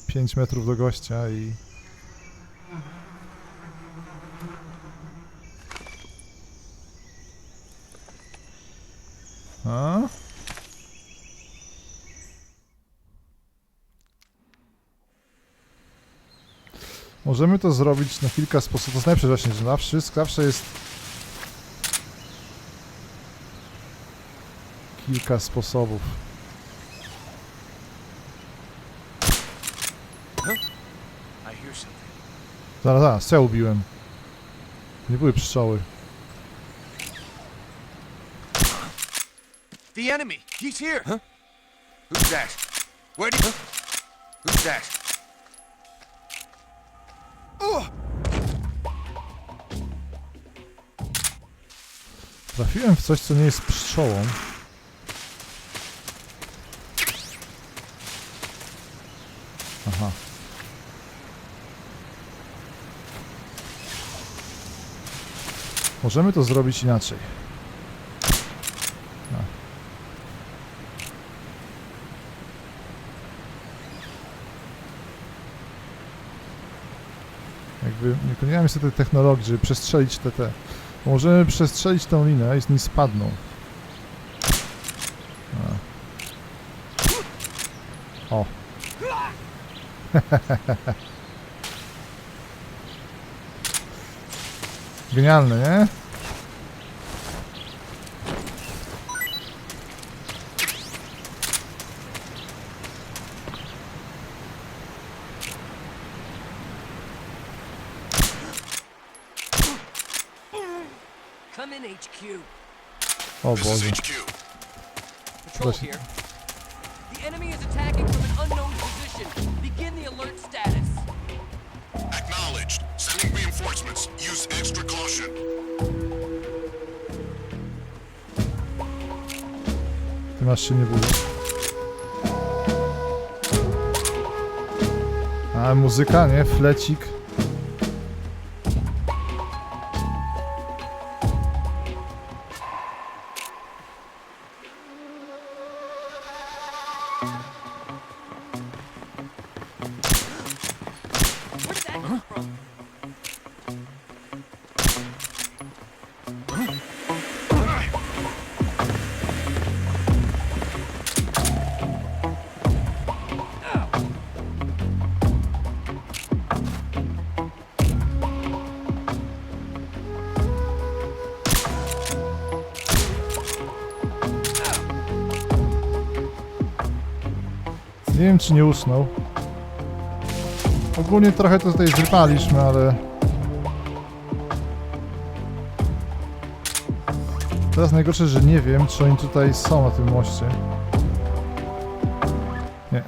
Speaker 1: 5 metrów do gościa i... A? Możemy to zrobić na kilka sposobów. To jest najlepsze właśnie, że zawsze jest kilka sposobów. Zaraz, co ja ubiłem? Nie były pszczoły.
Speaker 8: The enemy! He's here! Huh? Who's that? Where did... Who's that?
Speaker 1: Trafiłem w coś, co nie jest pszczołą. Aha. Możemy to zrobić inaczej. Jakby nie miałem niestety technologii, żeby przestrzelić te. Możemy przestrzelić tą linę i z niej spadną. O. Genialne, nie?
Speaker 9: Come in, HQ.
Speaker 1: O Boże.
Speaker 9: Patrol here. The enemy is attacking from an unknown position. Begin the alert status.
Speaker 10: Acknowledged. Sending reinforcements. Use extra caution.
Speaker 1: Ty masz się nie bój. A muzyka, nie? Flecik. Nie wiem, czy nie usnął. Ogólnie trochę to tutaj zrypaliśmy, ale... Teraz najgorsze, że nie wiem, czy oni tutaj są na tym moście. Nie.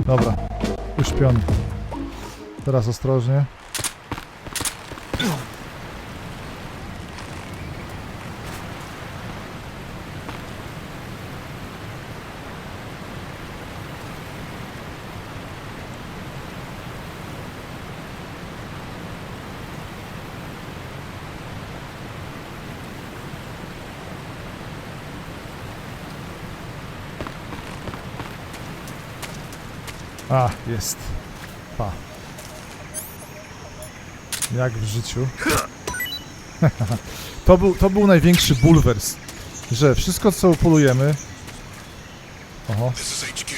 Speaker 1: Dobra. Uśpiony. Teraz ostrożnie. A, jest. Pa. Jak w życiu. To był największy bulwers, że wszystko co upolujemy... Oho.
Speaker 10: This is HQ.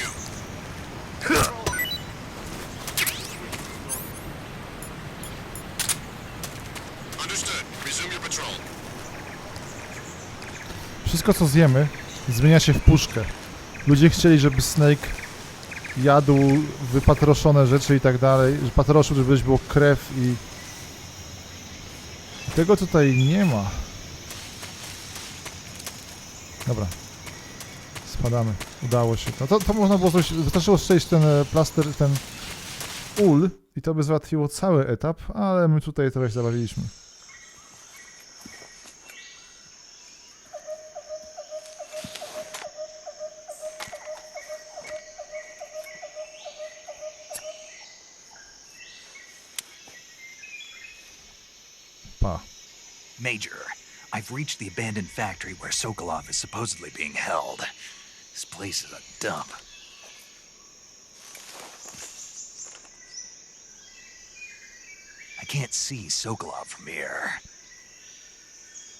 Speaker 10: Understood. Resume your patrol.
Speaker 1: Wszystko co zjemy zmienia się w puszkę. Ludzie chcieli, żeby Snake jadł wypatroszone rzeczy i tak dalej, że patroszył, żeby było krew i... Tego tutaj nie ma. Dobra. Spadamy. Udało się. No to można było coś... Wystarczyło strzelić ten plaster, ten ul i to by załatwiło cały etap, ale my tutaj trochę się zabawiliśmy. Pa.
Speaker 2: Major, I've reached the abandoned factory where Sokolov is supposedly being held. This place is a dump. I can't see Sokolov from here.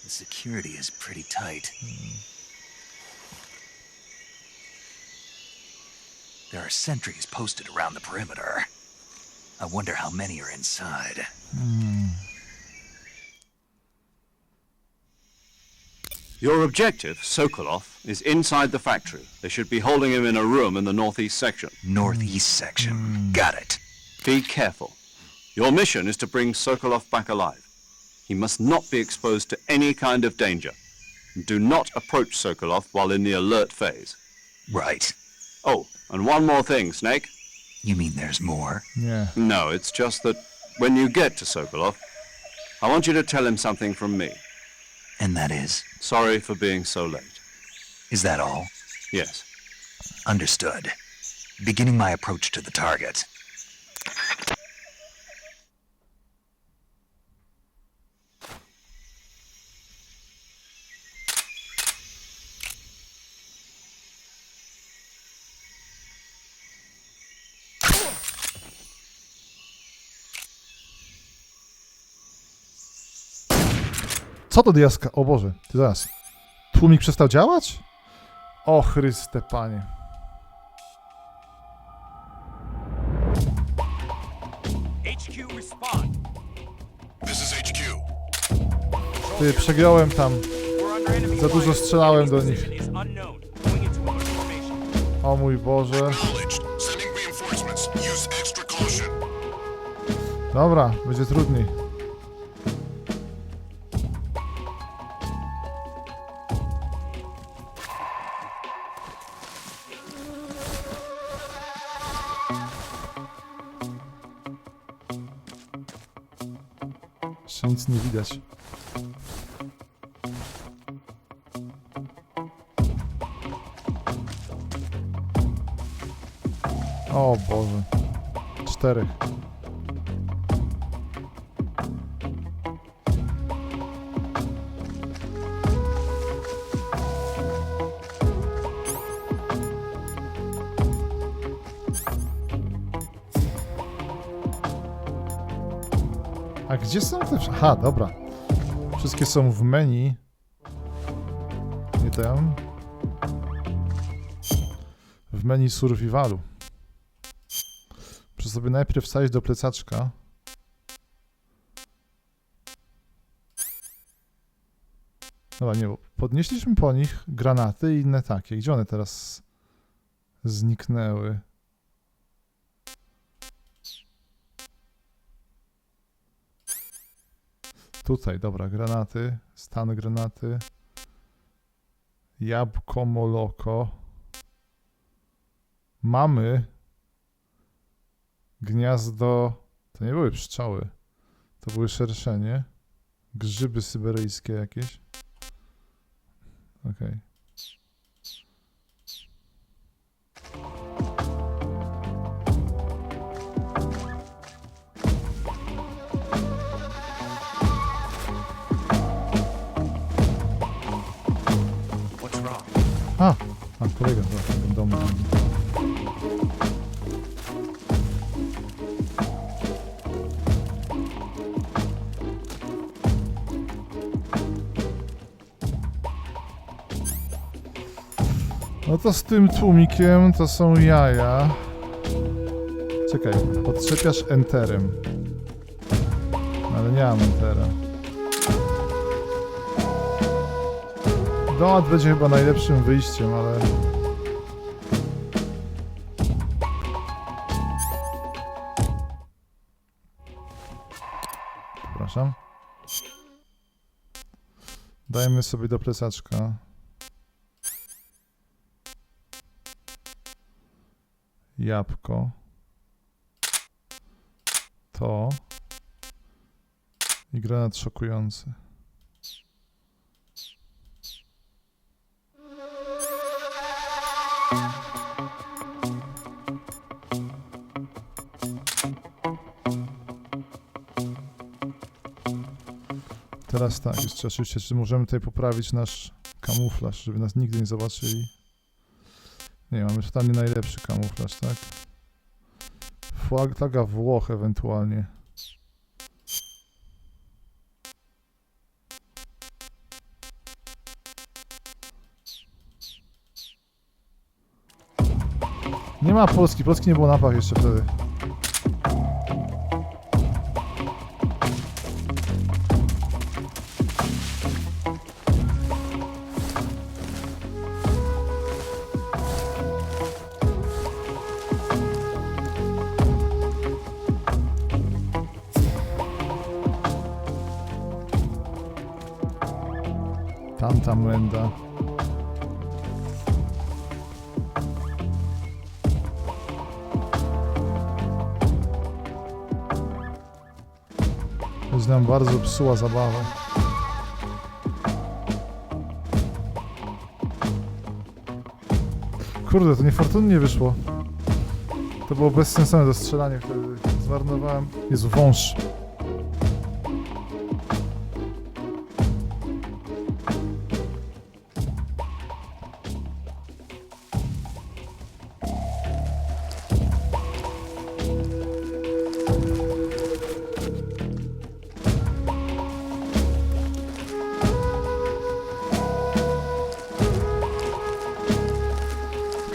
Speaker 2: The security is pretty tight. There are sentries posted around the perimeter. I wonder how many are inside.
Speaker 4: Your objective, Sokolov, is inside the factory. They should be holding him in a room in the northeast section.
Speaker 2: Northeast section. Got it.
Speaker 4: Be careful. Your mission is to bring Sokolov back alive. He must not be exposed to any kind of danger. Do not approach Sokolov while in the alert phase.
Speaker 2: Right.
Speaker 4: Oh, and one more thing, Snake.
Speaker 2: You mean there's more?
Speaker 1: Nie.
Speaker 4: No, it's just that when you get to Sokolov, I want you to tell him something from me.
Speaker 2: And that is?
Speaker 4: Sorry for being so late.
Speaker 2: Is that all?
Speaker 4: Yes.
Speaker 2: Understood. Beginning my approach to the target.
Speaker 1: Co to diaska? O Boże, ty zaraz. Tłumik przestał działać? O Chryste Panie.
Speaker 10: HQ respond. This is HQ.
Speaker 1: Ty, przegiąłem tam. Za dużo strzelałem do nich. O mój Boże.
Speaker 10: Acknowledged. Sending reinforcements. Use extra caution.
Speaker 1: Dobra, będzie trudniej. Jeszcze nic nie widać. O Boże. 4. A gdzie są te... Aha, dobra. Wszystkie są w menu. Nie tam. W menu survivalu. Muszę sobie najpierw wsadzić do plecaczka. Dobra, nie, bo podnieśliśmy po nich granaty i inne takie. Gdzie one teraz zniknęły? Tutaj, dobra, granaty, stan granaty, jabłko, moloko, mamy gniazdo, to nie były pszczoły, to były szerszenie, grzyby syberyjskie jakieś, okej. A, kolega, dobra, ten dom. No to z tym tłumikiem to są jaja. Czekaj, odczepiasz enterem. Ale nie mam entera. Donat będzie chyba najlepszym wyjściem, ale... Przepraszam. Dajmy sobie do plecaczka. Jabłko. To. I granat szokujący. Teraz tak, jeszcze oczywiście, czy możemy tutaj poprawić nasz kamuflaż, żeby nas nigdy nie zobaczyli. Nie, mamy totalnie najlepszy kamuflaż, tak? Flaga Włoch ewentualnie. Nie ma Polski, Polski nie było na pach jeszcze wtedy. Tamta menda. To nam bardzo psuła zabawę. Kurde, to niefortunnie wyszło. To było bezsensowne to strzelanie, wtedy zmarnowałem. Jezu, wąż.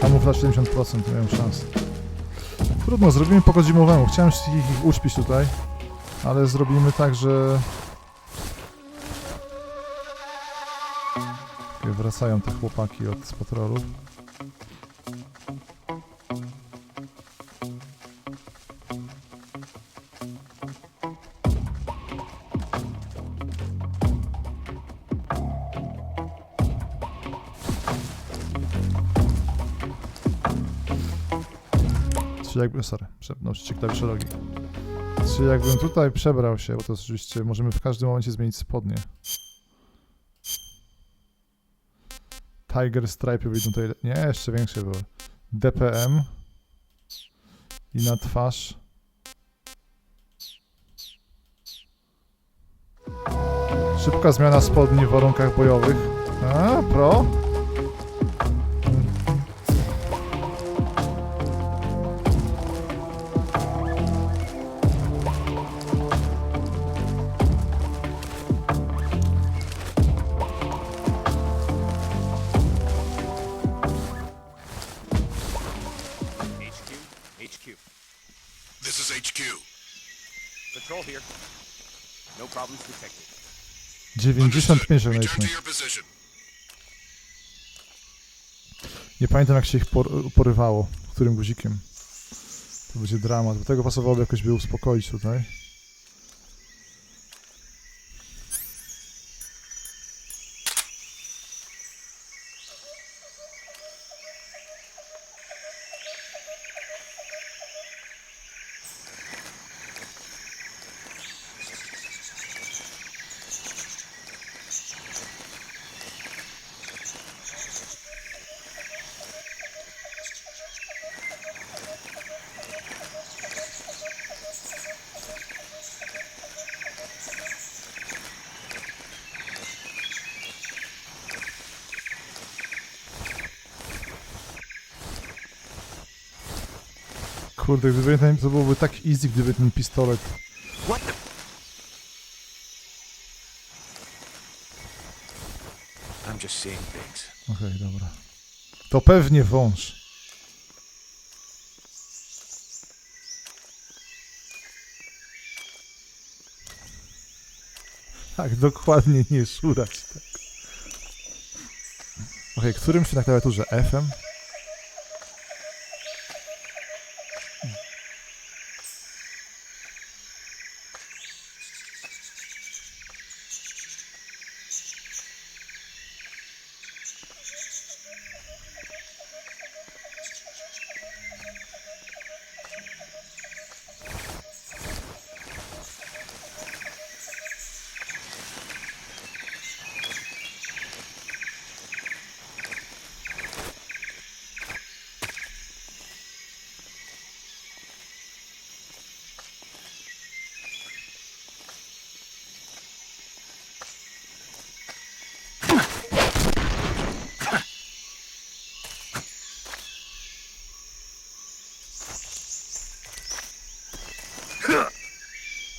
Speaker 1: Kamuflaż 70%, nie miałem szans. Trudno, zrobimy po godzimowemu. Chciałem ich uśpić tutaj, ale zrobimy tak, że... Wracają te chłopaki od patrolów. Jakby, sorry, nauczycie klawiszologii. Czy jakbym tutaj przebrał się, bo to oczywiście możemy w każdym momencie zmienić spodnie. Tiger Stripe wyjdą tutaj, nie, jeszcze większe były. DPM i na twarz. Szybka zmiana spodni w warunkach bojowych. A, pro.
Speaker 10: This is HQ.
Speaker 8: Patrol here. No problems detected.
Speaker 1: 95
Speaker 10: Return
Speaker 1: mieliśmy.
Speaker 10: to your position.
Speaker 1: Nie pamiętam, jak się ich porywało, którym guzikiem. To będzie dramat. Do tego pasowałoby jakoś by uspokoić tutaj. Kurde, gdyby ten, to byłoby tak easy, gdyby ten pistolet...
Speaker 8: What the? I'm just seeing things.
Speaker 1: Okej, dobra. To pewnie wąż. Tak, dokładnie nie szurać. Tak. Okej, którym się na klawiaturze? F-em?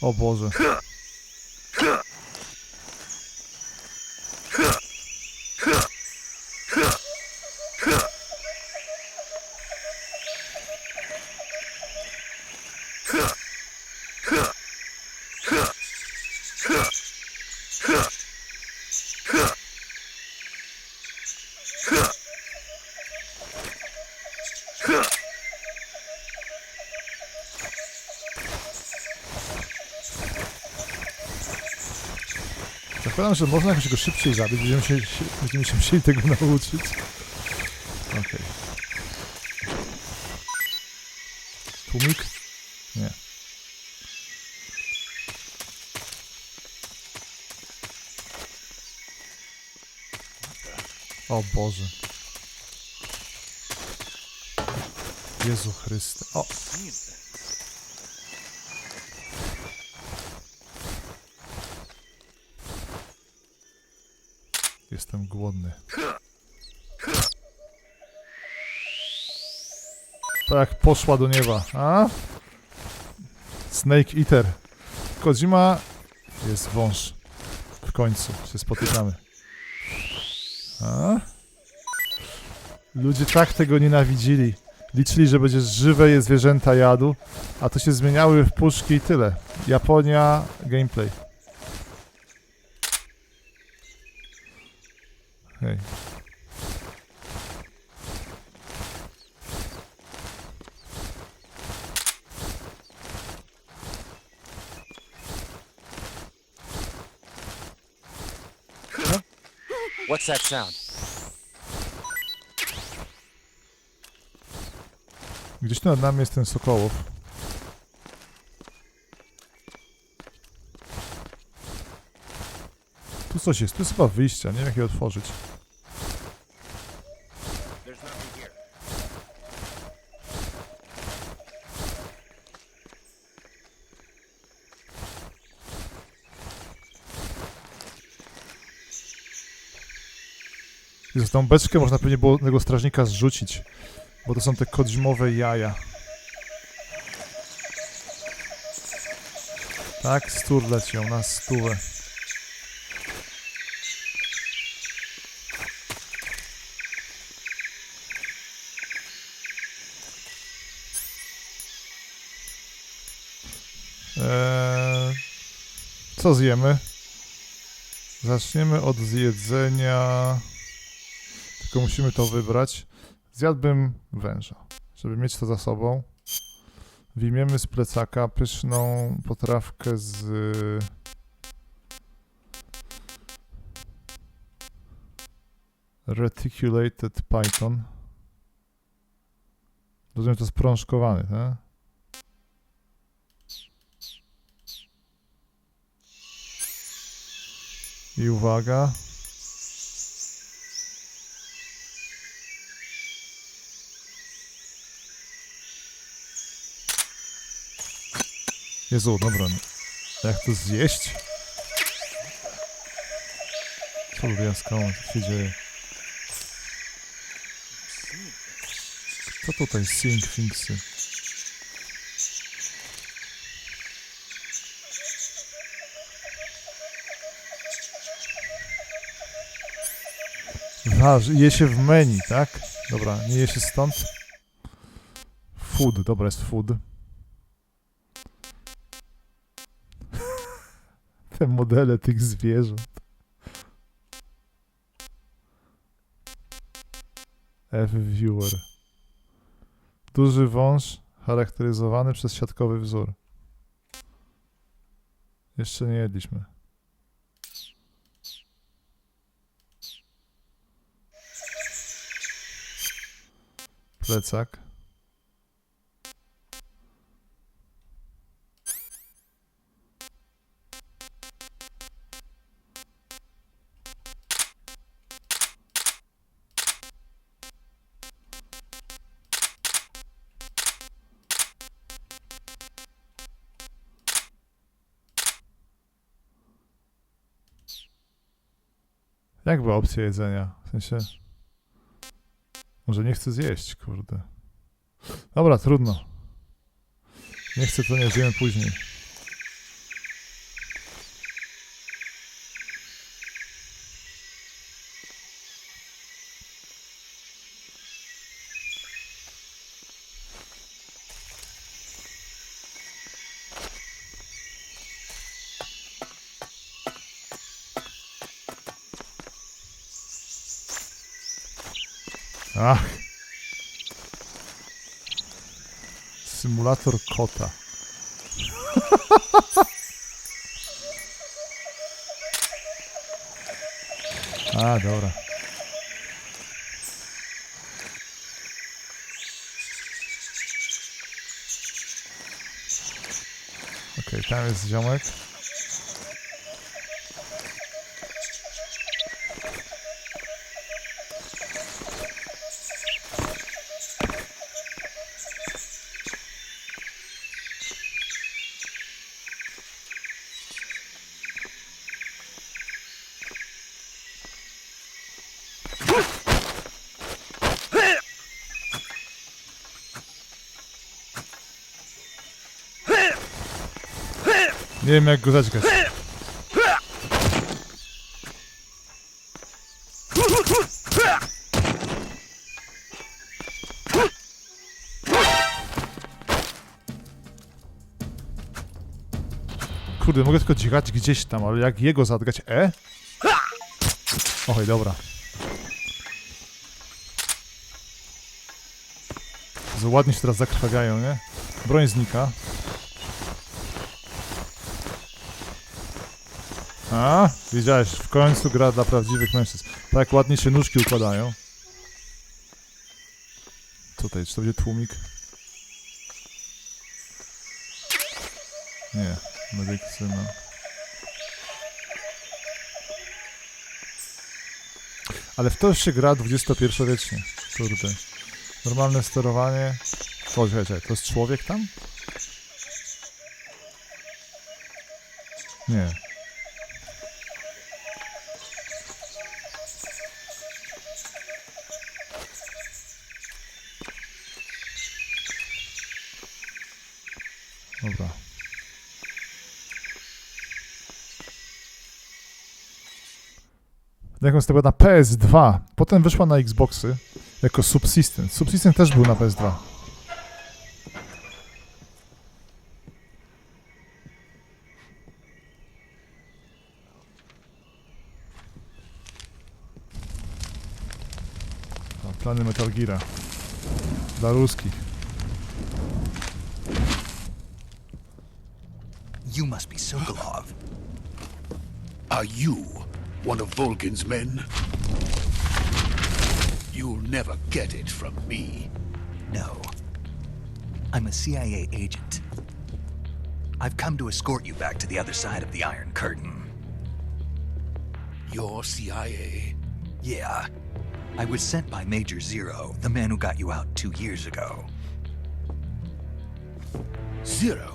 Speaker 1: O Boże. Zakładam, że można jakoś go szybciej zabić, będziemy się musieli tego nauczyć. Okej. Tłumik? Nie. O Boże. Jezu Chryste. O! Jestem głodny. Tak, poszła do nieba. A? Snake Eater. Kojima jest wąż. W końcu się spotykamy. A? Ludzie tak tego nienawidzili. Liczyli, że będzie żywe je zwierzęta jadł, a to się zmieniały w puszki i tyle. Japonia, gameplay. Hej.
Speaker 11: What's that sound?
Speaker 1: Gdzieś tu nad nami jest ten Sokolov. Tu coś jest, tu jest chyba wyjścia, nie wiem jak je otworzyć. Z tą beczkę można pewnie było tego strażnika zrzucić, bo to są te kodzimowe jaja. Tak, sturlać ją na stówę. Co zjemy? Zaczniemy od zjedzenia. Tylko musimy to wybrać. Zjadłbym węża, żeby mieć to za sobą. Wyjmiemy z plecaka pyszną potrawkę z... Reticulated Python. Rozumiem, to sprążkowany, tak? I uwaga. Jezu, dobra. Jak to zjeść? Co lubię skałą? Co się dzieje? Co tutaj? Sing, thingsy. Je się w menu, tak? Dobra, nie je się stąd. Food, dobra, jest food. Te modele tych zwierząt. F-viewer. Duży wąż charakteryzowany przez siatkowy wzór. Jeszcze nie jedliśmy. Plecak. Jak była opcja jedzenia? W sensie... Może nie chcę zjeść, kurde. Dobra, trudno. Nie chcę, to nie zjemy później. Ach. Symulator kota. A, dobra. Okej, tam jest ziomek. Nie wiem jak go zaćgać. Kurde, mogę tylko dźgać gdzieś tam, ale jak jego zadgać? Oj, dobra. Za ładnie się teraz zakrwawiają, nie? Broń znika. A, wiedziałeś, w końcu gra dla prawdziwych mężczyzn. Tak ładnie się nóżki układają. Tutaj, czy to będzie tłumik? Nie, medycyna. Ale w to już się gra XXI-wiecznie. Kurde. Normalne sterowanie. O, czekaj, to jest człowiek tam? Nie. Dobra. Jakąś to była na PS2. Potem wyszła na Xboxy jako Subsystem. Subsystem też był na PS2. O, plany Metal Geara. Dla ruskich.
Speaker 2: You must be Sokolov.
Speaker 10: Are you one of Volgin's men? You'll never get it from me.
Speaker 2: No. I'm a CIA agent. I've come to escort you back to the other side of the Iron Curtain.
Speaker 10: You're CIA?
Speaker 2: Yeah. I was sent by Major Zero, the man who got you out 2 years ago.
Speaker 10: Zero?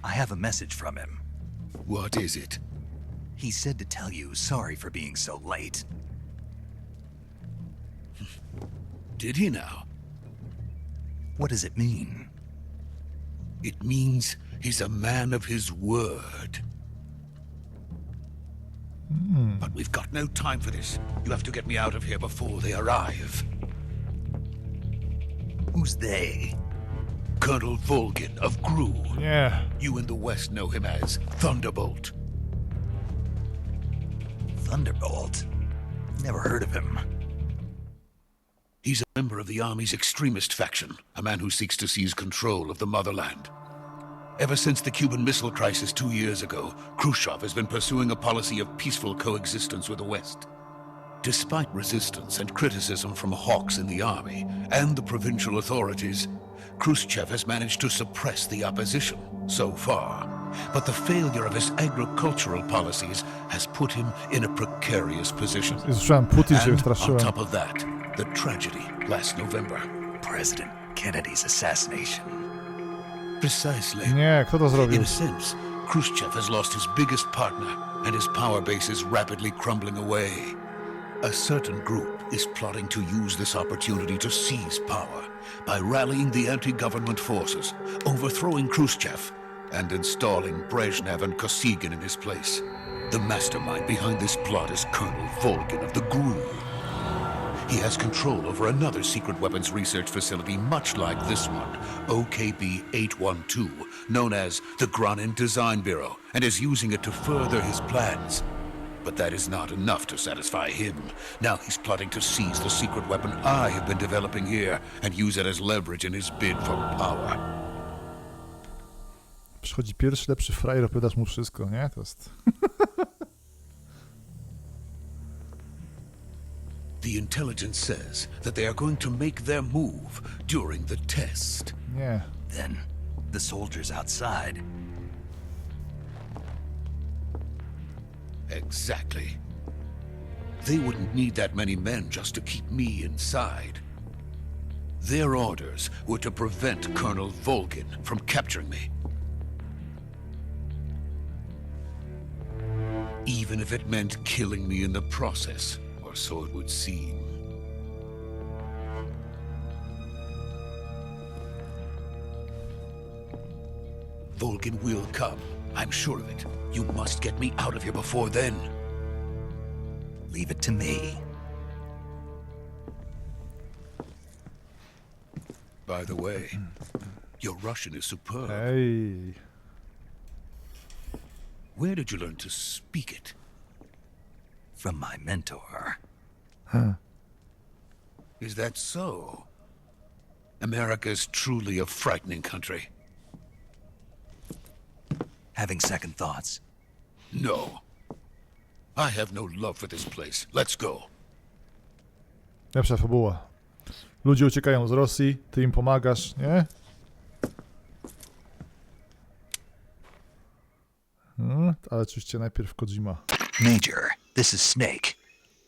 Speaker 2: I have a message from him.
Speaker 10: What is it?
Speaker 2: He said to tell you sorry for being so late.
Speaker 10: Did he now?
Speaker 2: What does it mean?
Speaker 10: It means he's a man of his word. But we've got no time for this. You have to get me out of here before they arrive.
Speaker 2: Who's they?
Speaker 10: Colonel Volgin of GRU.
Speaker 1: Nie.
Speaker 10: You in the West know him as Thunderbolt.
Speaker 2: Thunderbolt? Never heard of him.
Speaker 10: He's a member of the Army's extremist faction, a man who seeks to seize control of the motherland. Ever since the Cuban Missile Crisis 2 years ago, Khrushchev has been pursuing a policy of peaceful coexistence with the West. Despite resistance and criticism from hawks in the army and the provincial authorities, Khrushchev has managed to suppress the opposition so far. But the failure of his agricultural policies has put him in a precarious position.
Speaker 1: Słyszałem Putin się
Speaker 10: And on
Speaker 1: wystraszyłem.
Speaker 10: top of that, the tragedy last November.
Speaker 2: President Kennedy's assassination.
Speaker 10: Precisely.
Speaker 1: Nie, kto to zrobił?
Speaker 10: In a sense, Khrushchev has lost his biggest partner, and his power base is rapidly crumbling away. A certain group is plotting to use this opportunity to seize power by rallying the anti-government forces, overthrowing Khrushchev, and installing Brezhnev and Kosygin in his place. The mastermind behind this plot is Colonel Volgin of the GRU. He has control over another secret weapons research facility much like this one, OKB-812, known as the Granin Design Bureau, and is using it to further his plans. But that is not enough to satisfy him. Now he's plotting to seize the secret weapon I have been developing here and use it as leverage in his bid for power.
Speaker 1: Przychodzi pierwszy lepszy frajer, opowiadasz mu wszystko, nie? To jest...
Speaker 10: The intelligence says that they are going to make their move during the test.
Speaker 1: Nie.
Speaker 2: Then, the soldiers outside.
Speaker 10: Exactly. They wouldn't need that many men just to keep me inside. Their orders were to prevent Colonel Volgin from capturing me. Even if it meant killing me in the process, or so it would seem. Volgin will come. I'm sure of it. You must get me out of here before then.
Speaker 2: Leave it to me.
Speaker 10: By the way, your Russian is superb.
Speaker 1: Ej.
Speaker 10: Where did you learn to speak it?
Speaker 2: From my mentor.
Speaker 10: Is that so? America's truly a frightening country.
Speaker 2: Having second thoughts.
Speaker 10: No. I have no love for this place. Let's go.
Speaker 1: Lepsza fabuła. Ludzie uciekają z Rosji, ty im pomagasz, nie? Ale oczywiście najpierw Kojima.
Speaker 2: Major, this is Snake.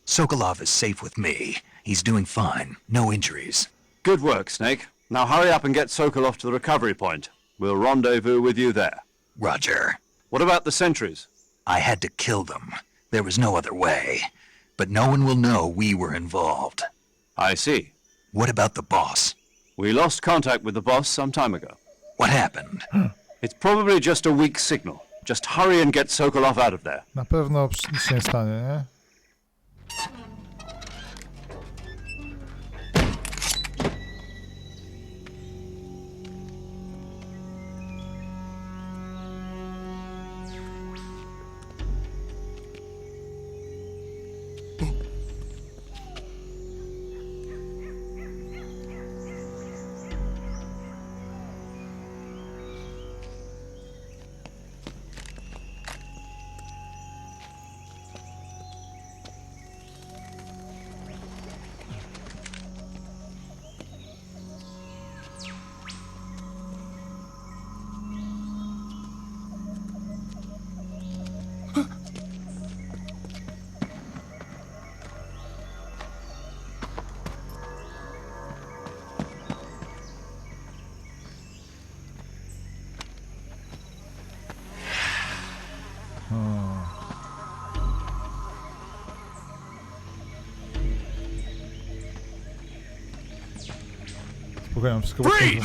Speaker 2: Sokolov is safe with me. He's doing fine. No injuries.
Speaker 3: Good work, Snake. Now hurry up and get Sokolov to the recovery point. We'll rendezvous with you there.
Speaker 2: Roger.
Speaker 3: What about the sentries?
Speaker 2: I had to kill them. There was no other way. But no one will know we were involved.
Speaker 3: I see.
Speaker 2: What about the boss?
Speaker 3: We lost contact with the boss some time ago.
Speaker 2: What happened?
Speaker 3: It's probably just a weak signal. Just hurry and get Sokolov out of there.
Speaker 1: Na pewno nic się nie stanie, nie? Spokojnie, wszystko będzie.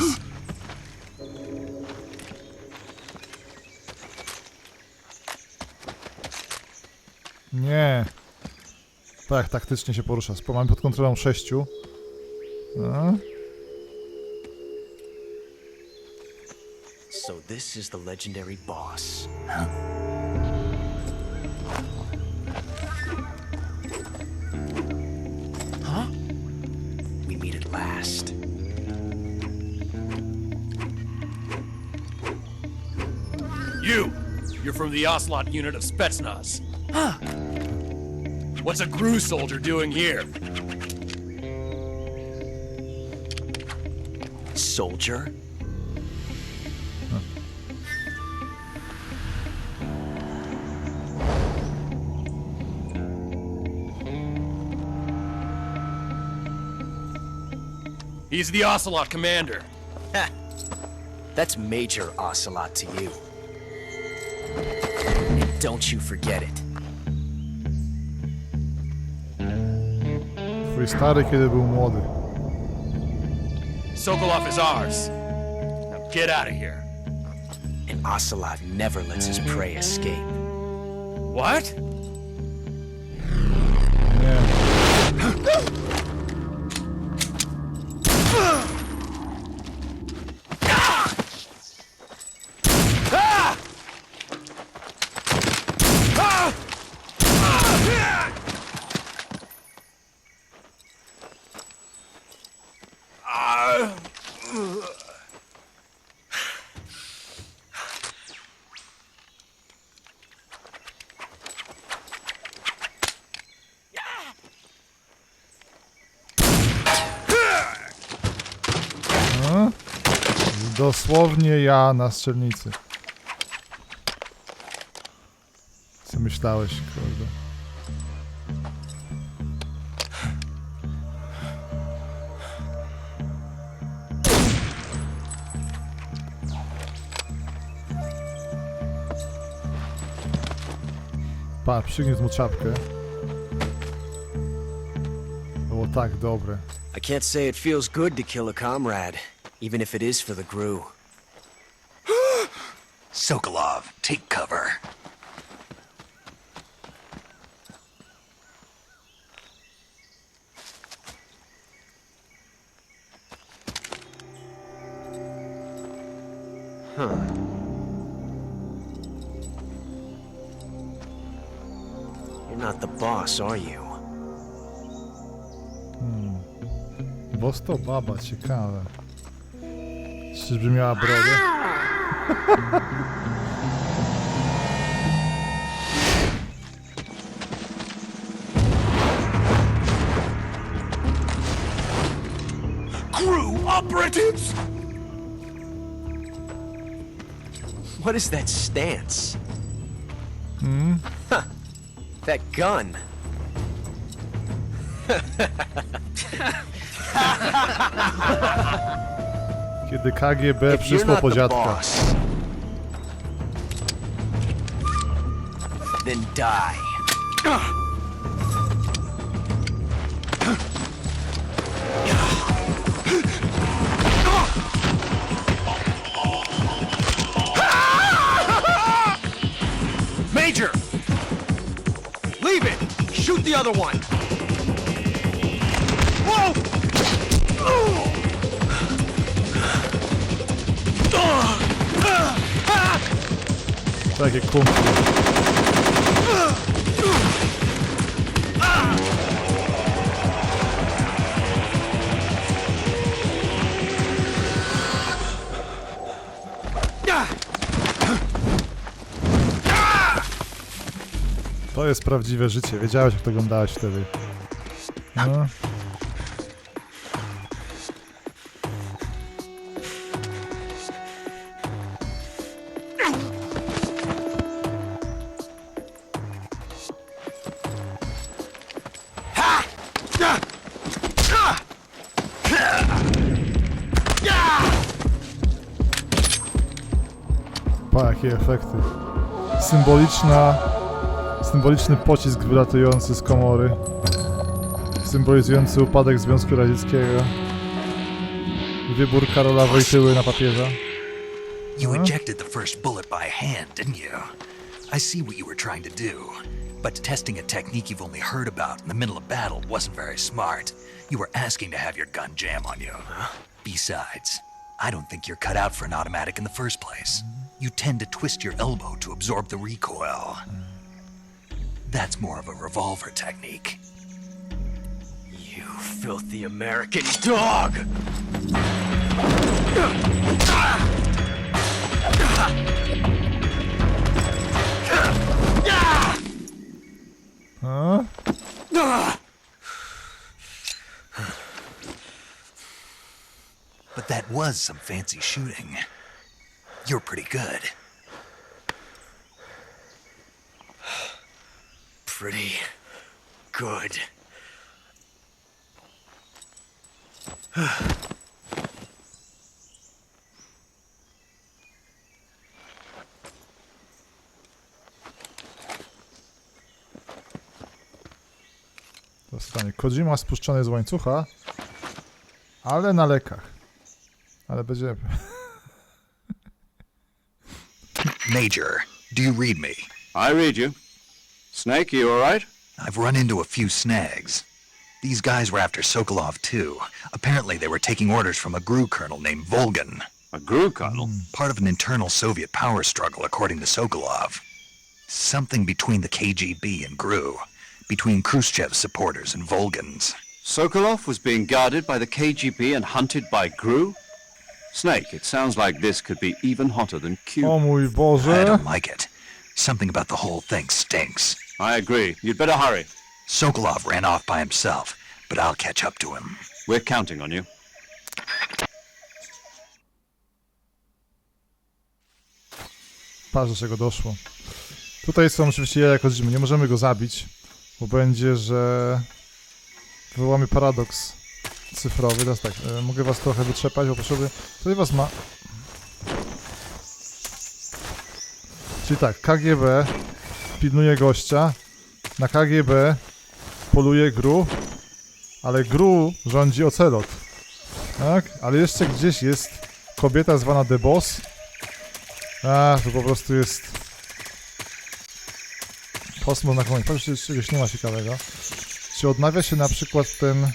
Speaker 1: Nie. Tak, taktycznie się porusza. Mamy pod kontrolą 6. No.
Speaker 5: So this is the legendary boss. Huh? We meet at last.
Speaker 11: You're from the Ocelot unit of Spetsnaz. Huh. What's a GRU soldier doing here?
Speaker 5: Soldier?
Speaker 11: He's the Ocelot commander.
Speaker 5: Ha! That's Major Ocelot to you. And don't you forget it.
Speaker 1: Twój stary, kiedy był młody.
Speaker 11: Sokolov is ours. Now get out of here.
Speaker 5: And Ocelot never lets his prey escape.
Speaker 11: What?
Speaker 1: Nie. Dosłownie ja na strzelnicy. Co myślałeś, kurde? Pa, przygniótł mu czapkę. Było tak dobre.
Speaker 5: I can't say it feels good to kill a comrade, even if it is for the GRU.
Speaker 2: Sokolov, take cover.
Speaker 5: Huh. You're not the boss, are you?
Speaker 1: Boss to baba, ciekawe. Czyżby miała brodę?
Speaker 8: GRU operatives!
Speaker 5: What is that stance? Huh. That gun.
Speaker 1: Kiedy KGB przyszło po dziadka.
Speaker 5: Then die.
Speaker 8: Major! Leave it! Shoot the other one! Whoa!
Speaker 1: Takie kumpli. To jest prawdziwe życie. Wiedziałeś, jak to oglądałeś wtedy. No. Pa, jakie efekty. Symboliczny pocisk wylatujący z komory. Symbolizujący upadek Związku Radzieckiego. Wybór Karola Wojtyły na papieża.
Speaker 2: You ejected the first bullet by hand, didn't you? I see what you were trying to do, but testing a technique you've only heard about in the middle of battle wasn't very smart. You were asking to have your gun jam on you. Besides, I don't think you're cut out for an automatic in the first place. You tend to twist your elbow to absorb the recoil. That's more of a revolver technique.
Speaker 5: You filthy American dog!
Speaker 1: A?
Speaker 2: But that was some fancy shooting. You're pretty good.
Speaker 5: Pretty good.
Speaker 1: Zostanie. Kojima spuszczony z łańcucha, ale na lekach. Ale będzie...
Speaker 2: Major, do you read me?
Speaker 3: I read you. Snake, you all right?
Speaker 2: I've run into a few snags. These guys were after Sokolov too. Apparently they were taking orders from a GRU colonel named Volgin.
Speaker 3: A GRU colonel?
Speaker 2: Part of an internal Soviet power struggle, according to Sokolov. Something between the KGB and GRU. Between Khrushchev's supporters and Volgin's.
Speaker 3: Sokolov was being guarded by the KGB and hunted by GRU? Snake, it sounds like this could be even hotter than Cuba.
Speaker 1: O mój
Speaker 2: I
Speaker 1: Boże!
Speaker 2: don't like it. Something about the whole thing stinks.
Speaker 3: I agree. You'd better hurry.
Speaker 2: Sokolov ran off by himself, but I'll catch up to him.
Speaker 3: We're counting on you.
Speaker 1: Patrz, do czego doszło. Tutaj są oczywiście jaja Kojimy. Nie możemy go zabić, bo będzie, że wywołamy paradoks cyfrowy. Teraz tak, mogę was trochę wytrzepać, bo potrzeby... Tutaj was ma... Czyli tak, KGB pilnuje gościa, na KGB poluje GRU, ale GRU rządzi Ocelot. Tak? Ale jeszcze gdzieś jest kobieta zwana The Boss. A, to po prostu jest... Kosmos na koniec. Patrzcie, czegoś nie ma ciekawego. Czy odnawia się na przykład ten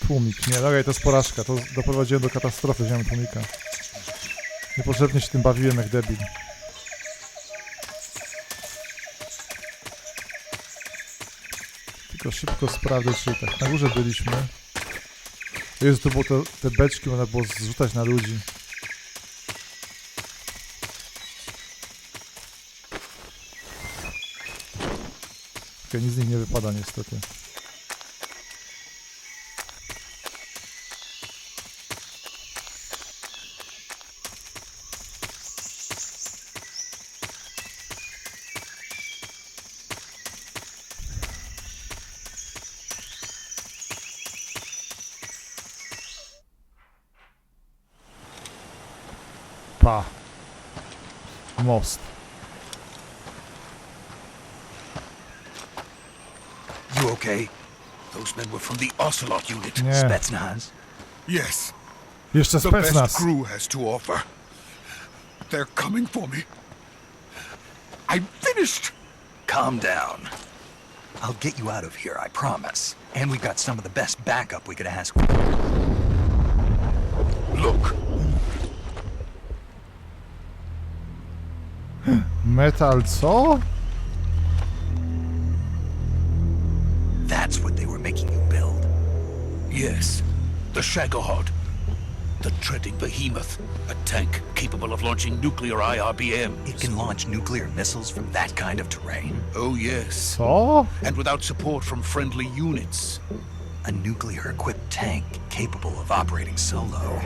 Speaker 1: tłumik? Nie, dobra, to jest porażka. To doprowadziłem do katastrofy, wziąłem tłumika. Niepotrzebnie się tym bawiłem jak debil. Tylko szybko sprawdzę, czy tak. Na górze byliśmy. Jezu, to było te beczki, można było zrzucać na ludzi. Okay, nic z nich nie wypada niestety. Pa. Most.
Speaker 2: You okay?
Speaker 10: Those men were from the Ocelot unit.
Speaker 1: Nie.
Speaker 2: Spetsnaz?
Speaker 10: Yes.
Speaker 1: Jeszcze
Speaker 10: The best
Speaker 1: specnaz.
Speaker 10: crew has to offer. They're coming for me. I'm finished.
Speaker 2: Calm down. I'll get you out of here, I promise. And we've got some of the best backup we could ask for.
Speaker 10: Look.
Speaker 1: Metal co?
Speaker 2: That's what they were making you build.
Speaker 10: Yes. The Shagohod. The treading behemoth. A tank capable of launching nuclear IRBM.
Speaker 2: It can launch nuclear missiles from that kind of terrain.
Speaker 10: Oh, yes.
Speaker 1: Co?
Speaker 10: And without support from friendly units.
Speaker 2: A nuclear-equipped tank capable of operating solo.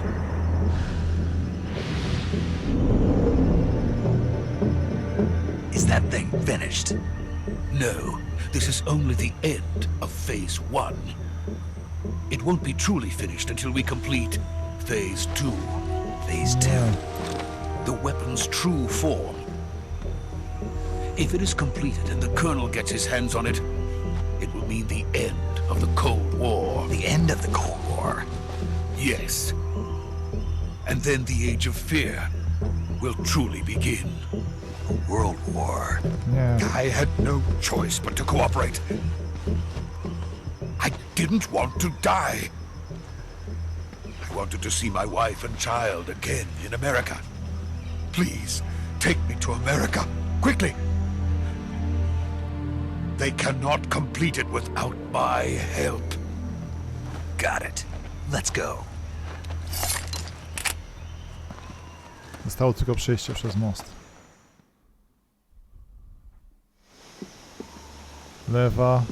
Speaker 2: Is that thing finished?
Speaker 10: No, this is only the end of Phase 1. It won't be truly finished until we complete Phase 2.
Speaker 2: Phase 2.
Speaker 10: The weapon's true form. If it is completed and the Colonel gets his hands on it, it will mean the end of the Cold War.
Speaker 2: The end of the Cold War?
Speaker 10: Yes. And then the Age of Fear will truly begin.
Speaker 2: A world war.
Speaker 1: Nie.
Speaker 10: I had no choice but to cooperate. I didn't want to die. I wanted to see my wife and child again in America. Please, take me to America, quickly. They cannot complete it without my help.
Speaker 2: Got it. Let's go.
Speaker 1: Zostało tylko przejście przez most. Lewa,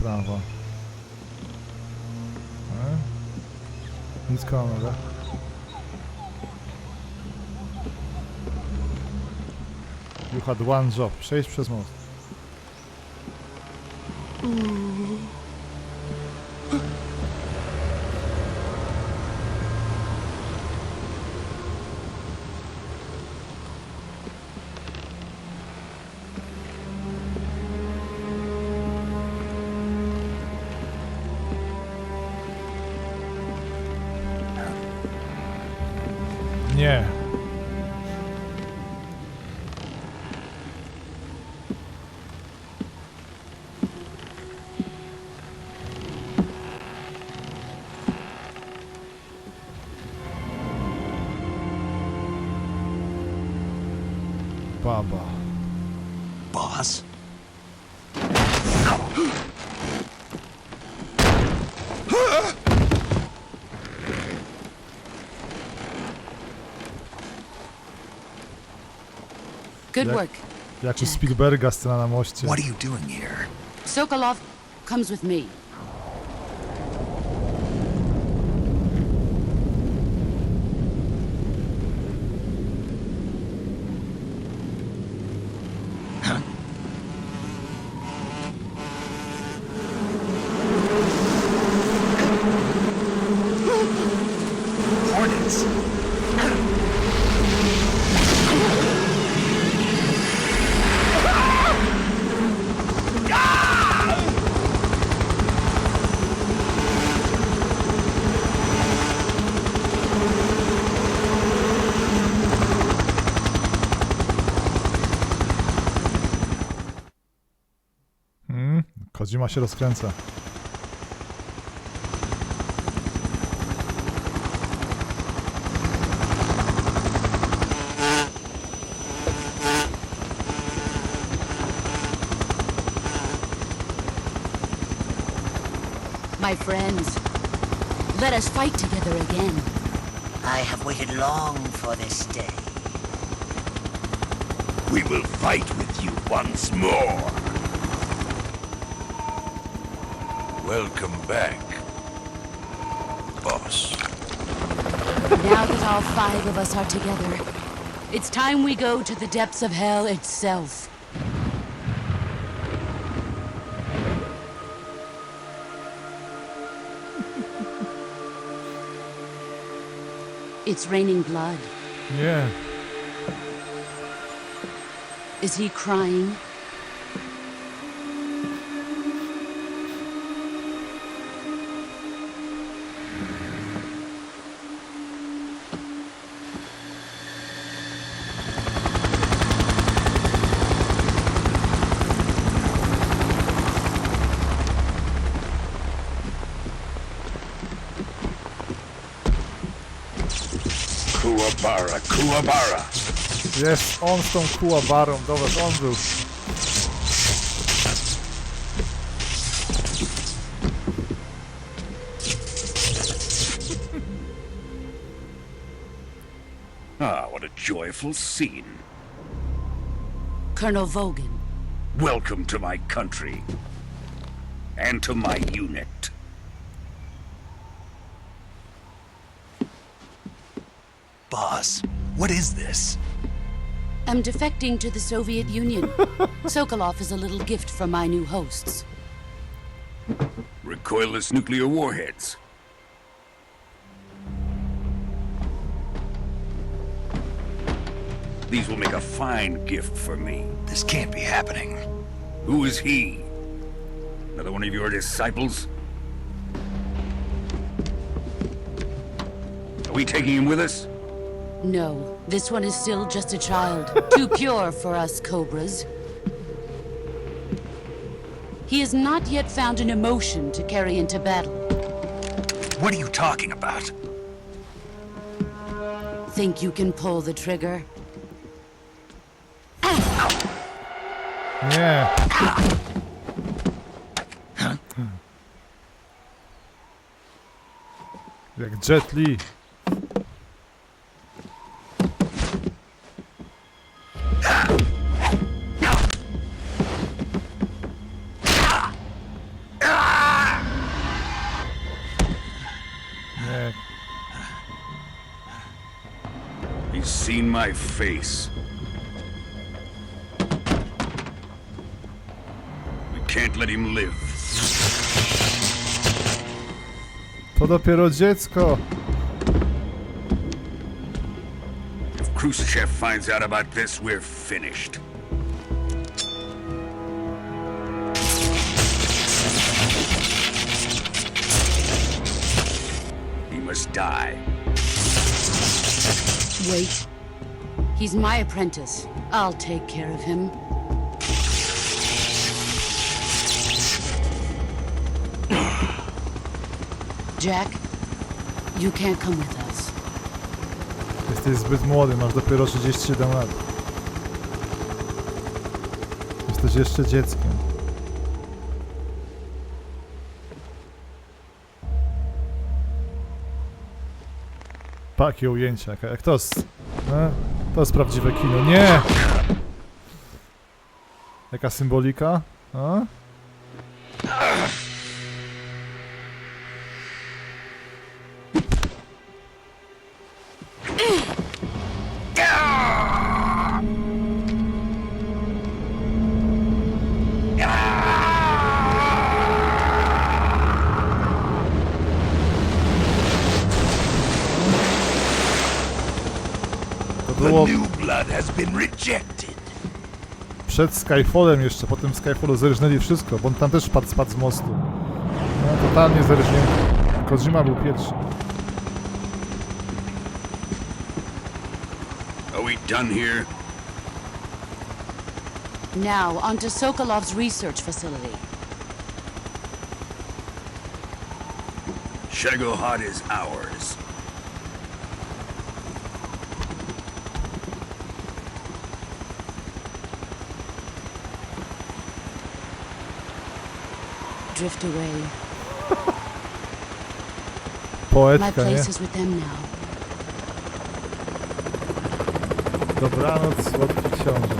Speaker 1: prawa. Nic koło nogach. You had one job. Przejść przez most. Nie. Baba.
Speaker 2: Boss?
Speaker 7: Good work.
Speaker 1: Jak u Spielberga scena na moście.
Speaker 2: What are you doing here?
Speaker 7: Sokolov comes with me.
Speaker 2: Hornets.
Speaker 1: Kojima się rozkręca.
Speaker 7: My friends, let us fight together again.
Speaker 12: I have waited long for this day.
Speaker 10: We will fight with you once more. Welcome back, boss.
Speaker 7: Now that all 5 of us are together, it's time we go to the depths of hell itself. It's raining blood.
Speaker 1: Nie.
Speaker 7: Is he crying?
Speaker 10: Kuwabara.
Speaker 1: Jest on z tą kułabarą. Dobra, to on był.
Speaker 10: Ah, what a joyful scene.
Speaker 7: Colonel Volgin.
Speaker 10: Welcome to my country. And to my unit.
Speaker 2: Boss, what is this?
Speaker 7: I'm defecting to the Soviet Union. Sokolov is a little gift from my new hosts.
Speaker 10: Recoilless nuclear warheads. These will make a fine gift for me.
Speaker 2: This can't be happening.
Speaker 10: Who is he? Another one of your disciples? Are we taking him with us?
Speaker 7: No, this one is still just a child. Too pure for us cobras. He has not yet found an emotion to carry into battle.
Speaker 2: What are you talking about?
Speaker 7: Think you can pull the trigger?
Speaker 1: Nie. Jak Jet Li. Nie.
Speaker 10: He's seen my face. We can't let him live.
Speaker 1: To dopiero dziecko.
Speaker 10: If Khrushchev finds out about this, we're finished. He must die.
Speaker 7: Wait. He's my apprentice. I'll take care of him. Jack, you can't come with us.
Speaker 1: Jesteś zbyt młody, masz dopiero 37 lat. Jesteś jeszcze dzieckiem. Jakie ujęcia, jak to jest... To jest prawdziwe kino. Nie! Jaka symbolika? A? Było przed Skyfallem jeszcze, potem Skyfallu zerżnęli wszystko, bo on tam też spadł z mostu. No, totalnie zerżnięty. Kojima był pierwszy.
Speaker 10: Are we done here?
Speaker 7: Now, on to Sokolov's research facility.
Speaker 10: Shagohod is ours.
Speaker 7: Drift away. My
Speaker 1: Poetka,
Speaker 7: place
Speaker 1: nie?
Speaker 7: is with them now.
Speaker 1: Dobranoc, słodki książę.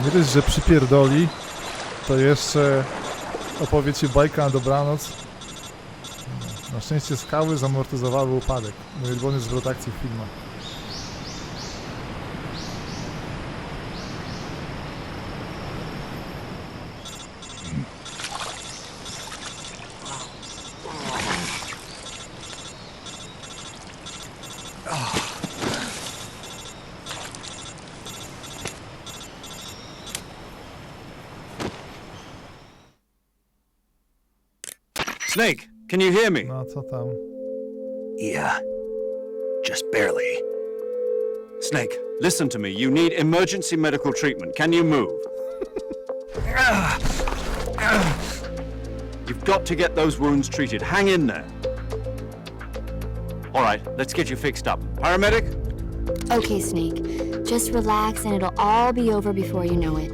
Speaker 1: Nie dość, że przypierdoli, to jeszcze opowie ci bajkę na dobranoc. Na szczęście skały zamortyzowały upadek. Mój ulubiony zwrot akcji w filmach.
Speaker 4: Snake, can you hear me?
Speaker 1: No co tam?
Speaker 2: Yeah. Just barely.
Speaker 4: Snake, listen to me. You need emergency medical treatment. Can you move? You've got to get those wounds treated. Hang in there. All right, let's get you fixed up. Paramedic?
Speaker 6: Okay, Snake. Just relax and it'll all be over before you know it.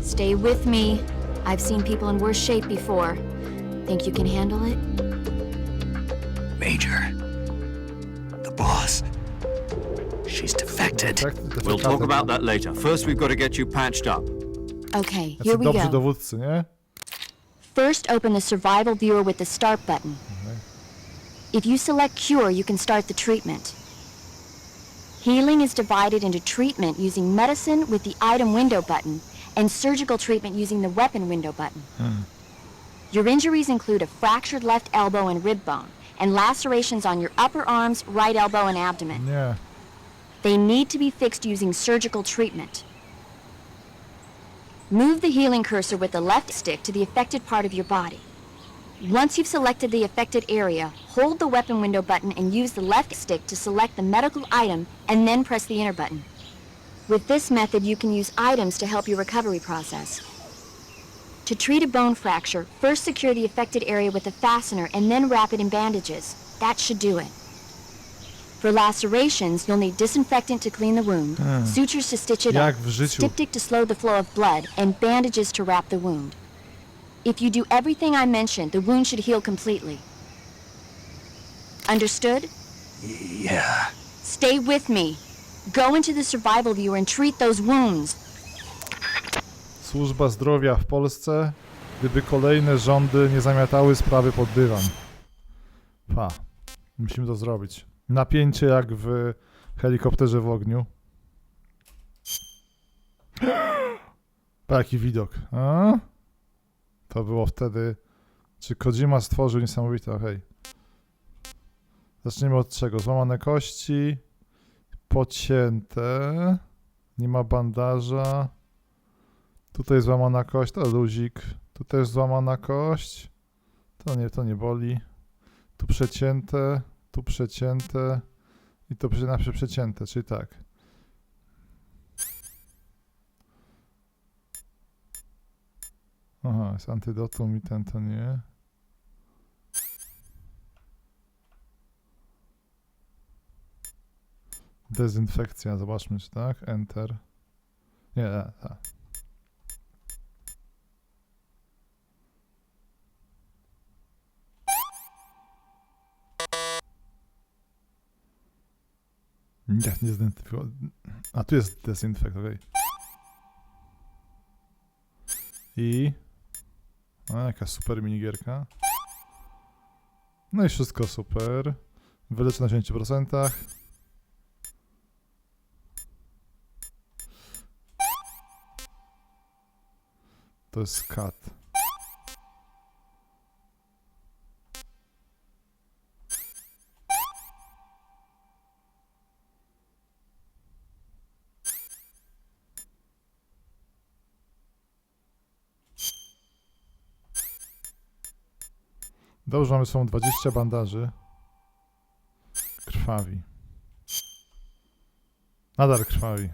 Speaker 6: Stay with me. I've seen people in worse shape before. Think you can handle it?
Speaker 2: Major. The boss. She's defected.
Speaker 4: We'll talk about that later. First, we've got to get you patched up.
Speaker 6: Okay, here we
Speaker 1: Dobrzy
Speaker 6: go.
Speaker 1: dowódcy, nie?
Speaker 6: First, open the survival viewer with the start button. If you select cure, you can start the treatment. Healing is divided into treatment using medicine with the item window button and surgical treatment using the weapon window button. Your injuries include a fractured left elbow and rib bone, and lacerations on your upper arms, right elbow, and abdomen.
Speaker 1: Nie.
Speaker 6: They need to be fixed using surgical treatment. Move the healing cursor with the left stick to the affected part of your body. Once you've selected the affected area, hold the weapon window button and use the left stick to select the medical item and then press the enter button. With this method, you can use items to help your recovery process. To treat a bone fracture, first secure the affected area with a fastener and then wrap it in bandages. That should do it. For lacerations, you'll need disinfectant to clean the wound, sutures to stitch it up, styptic to slow the flow of blood, and bandages to wrap the wound. If you do everything I mentioned, the wound should heal completely. Understood?
Speaker 2: Yeah.
Speaker 6: Stay with me. Go into the survival viewer and treat those wounds.
Speaker 1: Służba zdrowia w Polsce, gdyby kolejne rządy nie zamiatały sprawy pod dywan. Musimy to zrobić. Napięcie jak w helikopterze w ogniu. Jaki widok. A? To było wtedy... Czy Kojima stworzył niesamowite... Hej. Zaczniemy od czego? Złamane kości. Pocięte. Nie ma bandaża. Tutaj jest złamana kość. To luzik. Tu też złamana kość. To nie boli. Tu przecięte. Tu przecięte. I to przecięte, czyli tak. Aha, jest antydotum i ten to nie. Dezynfekcja, zobaczmy czy tak. Enter. Nie, tak. Nie zidentyfikował. A tu jest dezynfekt, okej. I... jaka super minigierka. No i wszystko super. Wyleczę na 10%. To jest kat. Dobrze, mamy są 20 bandaży. Krwawi. Nadal krwawi.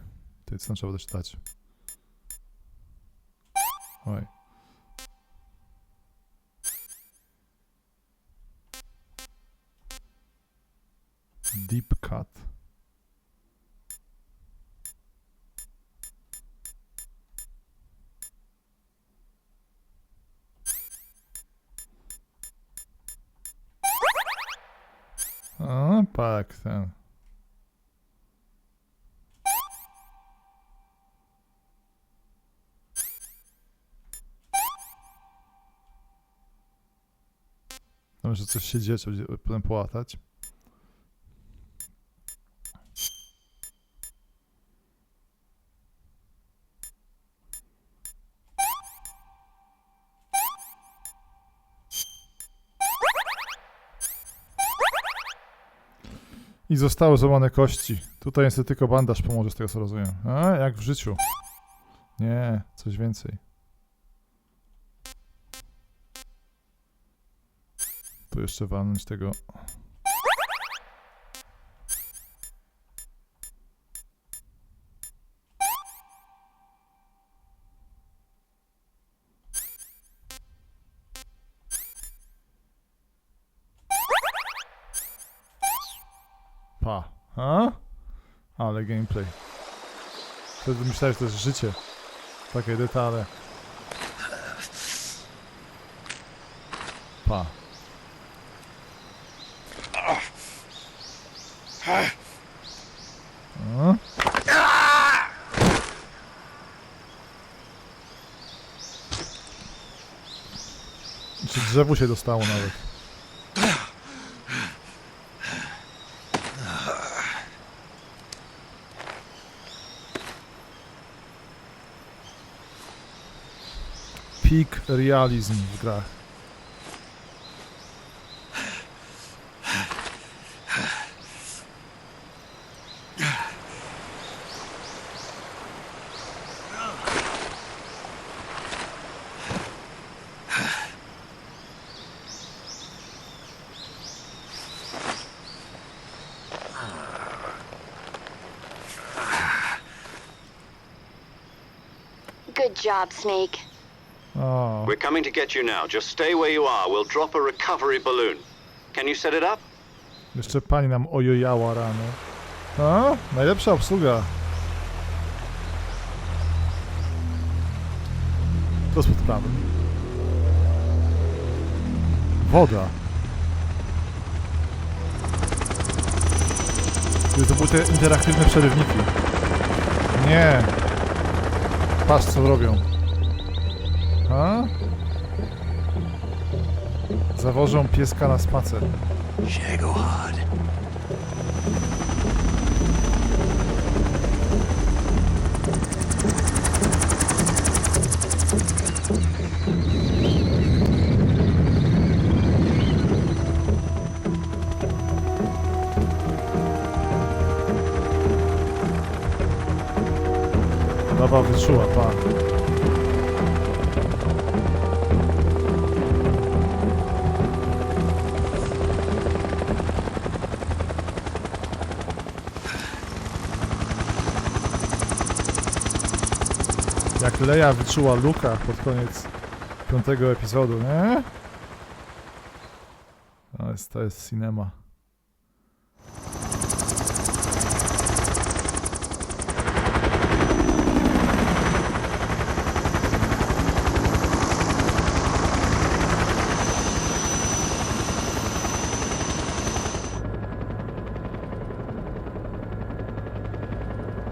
Speaker 1: To co trzeba doczytać. Oj. Deep cut. O, tak, ten. Może coś się dzieje, trzeba będzie potem połatać. I zostały złamane kości. Tutaj niestety tylko bandaż pomoże, z tego co rozumiem. A, jak w życiu. Nie, coś więcej. Tu jeszcze walnąć tego. Ale gameplay. Wtedy myślałem, że to jest życie. Takie detale. Czy drzewu się dostało nawet. Peak realizm w grach.
Speaker 6: Good job, Snake.
Speaker 1: O,
Speaker 3: We're coming to get you now. Just stay where you are. We'll drop a recovery balloon. Can you set it up?
Speaker 1: jeszcze pani nam ojojała rano. O, najlepsza obsługa. To spod prawym. Woda. To były te interaktywne przerywniki. Nie. Patrz co robią. A? Zawożą pieska na spacer.
Speaker 2: Shagohod.
Speaker 1: Baba wyczuła, pa. Jak Leia wyczuła Luka pod koniec 5. epizodu, nie? To jest cinema.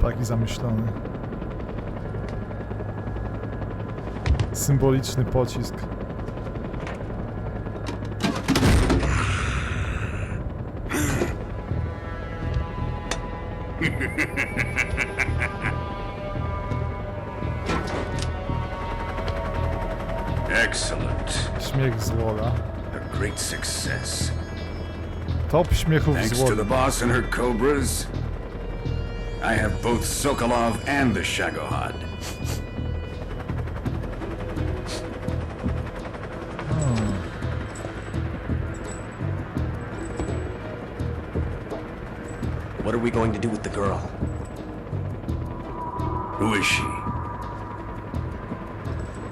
Speaker 1: Taki zamyślony. Symboliczny pocisk.
Speaker 10: Excellent.
Speaker 1: Śmiech z Wola.
Speaker 10: A great success.
Speaker 1: Top śmiechów z
Speaker 10: Thanks to
Speaker 1: Wola.
Speaker 10: the boss and her cobras, I have both Sokolov and the Shagohod.
Speaker 5: What are we going to do with the girl?
Speaker 10: Who is she?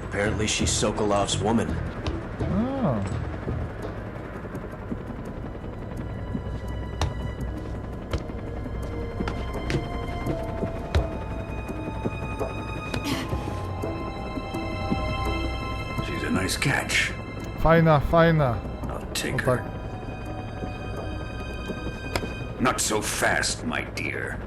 Speaker 5: Apparently she's Sokolov's woman.
Speaker 1: A.
Speaker 10: She's a nice catch.
Speaker 1: Fajna, fajna.
Speaker 10: I'll take
Speaker 1: No
Speaker 10: her.
Speaker 1: tak.
Speaker 10: Not so fast, my dear.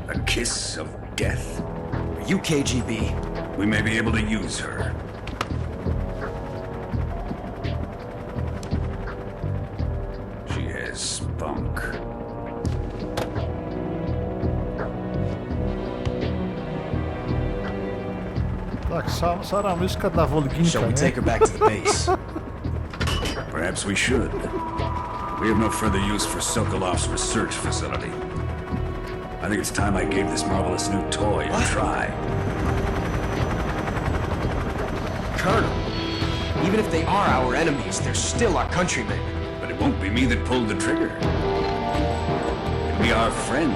Speaker 10: A kiss of death?
Speaker 5: Are you KGB?
Speaker 10: We may be able to use her. She has spunk.
Speaker 1: Tak, szara myszka dla Volginka,
Speaker 5: Shall we
Speaker 1: nie?
Speaker 5: take her back to the base?
Speaker 10: Perhaps we should. We have no further use for Sokolov's research facility. I think it's time I gave this marvelous new toy a try.
Speaker 5: Colonel, even if they are our enemies, they're still our countrymen.
Speaker 10: But it won't be me that pulled the trigger. It'll be our friend,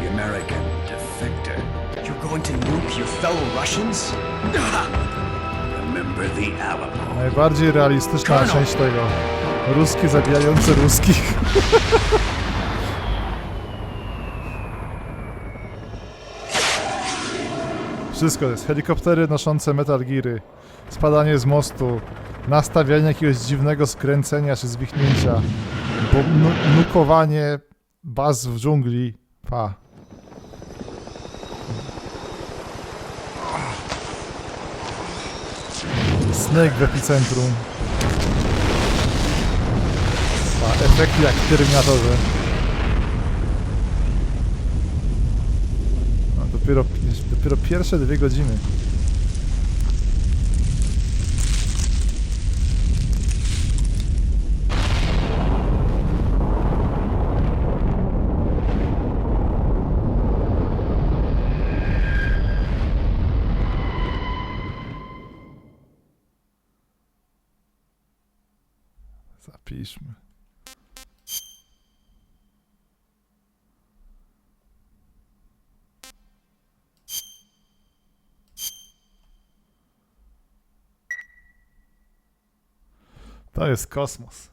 Speaker 10: the American defector.
Speaker 5: You're going to nuke your fellow Russians?
Speaker 10: Remember the Alamo.
Speaker 1: Najbardziej realistyczna część tego. Ruski zabijający ruskich. Wszystko jest. Helikoptery noszące Metal Geary. Spadanie z mostu. Nastawianie jakiegoś dziwnego skręcenia czy zwichnięcia. Nukowanie baz w dżungli. Pa. Snake w epicentrum. Pa, efekty jak w Terminatorze. No, dopiero pierwsze 2 godziny. Piszmy. To jest kosmos.